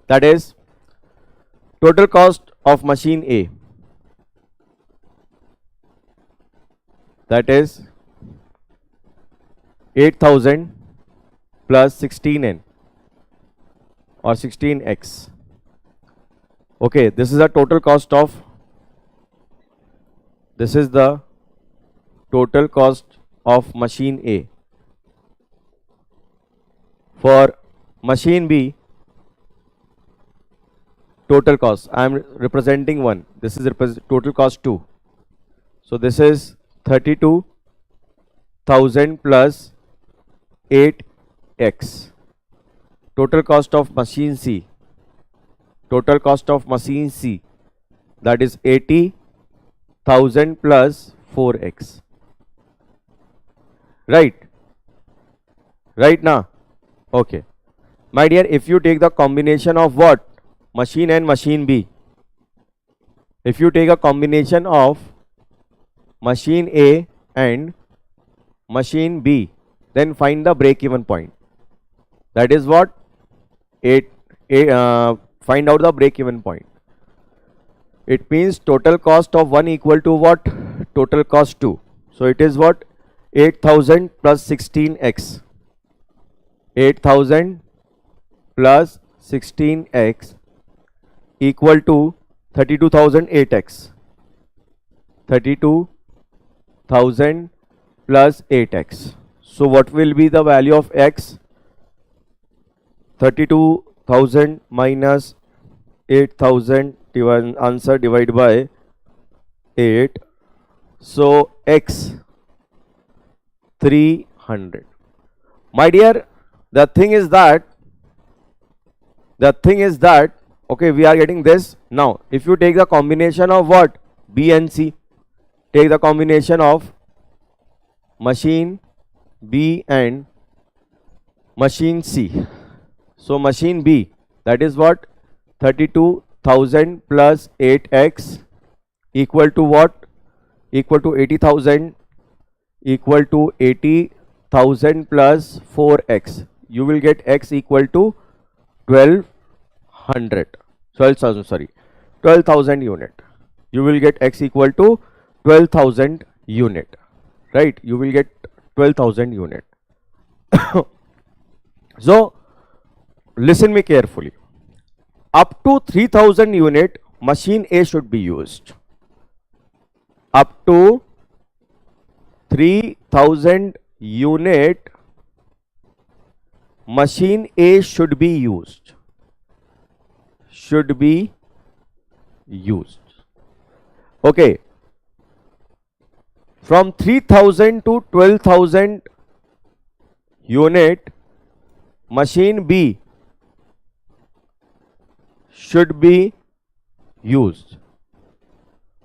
That is total cost of machine A. That is 8000 plus 16n or 16x. Okay, this is the total cost of, this is the total cost of machine A. For machine B, total cost, I am representing 1. This is total cost 2. So this is 32,000 plus 8x. Total cost of machine C. Total cost of machine C, that is 80,000 plus 4x. Right? Right now? Okay. My dear, if you take the combination of what? Machine and machine B. If you take a combination of machine A and machine B, then find the break-even point. That is what? Find out the break-even point. It means total cost of 1 equal to what? Total cost 2. So it is what? 8000 plus 16x. 8000 plus 16x equal to 32,008x. 32,000 plus 8x. So what will be the value of x? 32,000 minus 8,000 answer divided by 8. So x 300. My dear, the thing is that okay, we are getting this. Now if you take the combination of what? B and C, take the combination of machine B and machine C. So machine B, that is what? 32,000 plus 8x equal to what? Equal to 80,000, equal to 80,000 plus 4x. You will get x equal to 12,000 unit. You will get x equal to 12,000 unit. Right? You will get 12,000 unit. So listen me carefully. Up to 3000 unit machine A should be used. Up to 3000 unit machine A should be used. Should be used. Okay. From 3000 to 12,000 unit machine B should be used.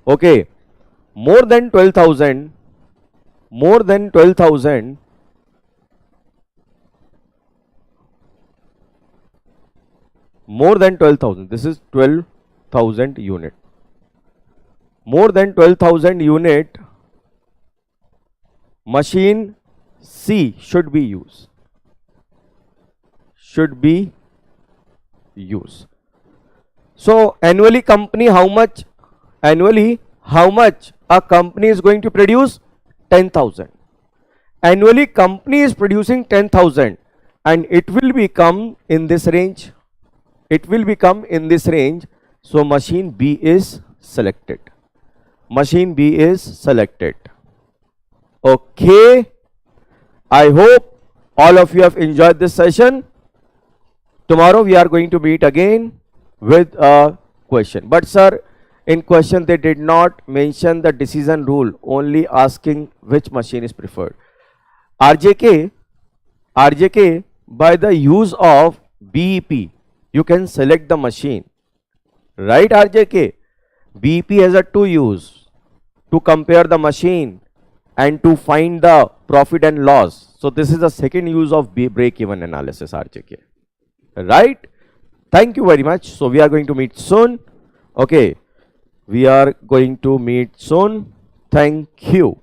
Okay. More than 12,000, more than 12,000, more than 12,000, this is 12,000 unit. More than 12,000 unit machine C should be used. Should be used. So annually company how much? Annually how much a company is going to produce? 10,000. Annually company is producing 10,000 and it will become in this range. It will become in this range. So machine B is selected. Machine B is selected. Okay. I hope all of you have enjoyed this session. Tomorrow we are going to meet again with a question. But sir, in question they did not mention the decision rule, only asking which machine is preferred. RJK, by the use of BEP, you can select the machine. Right RJK? BEP has a two use, to compare the machine and to find the profit and loss. So this is the second use of break-even analysis, RJK. Right? Thank you very much. So we are going to meet soon. Okay. We are going to meet soon. Thank you.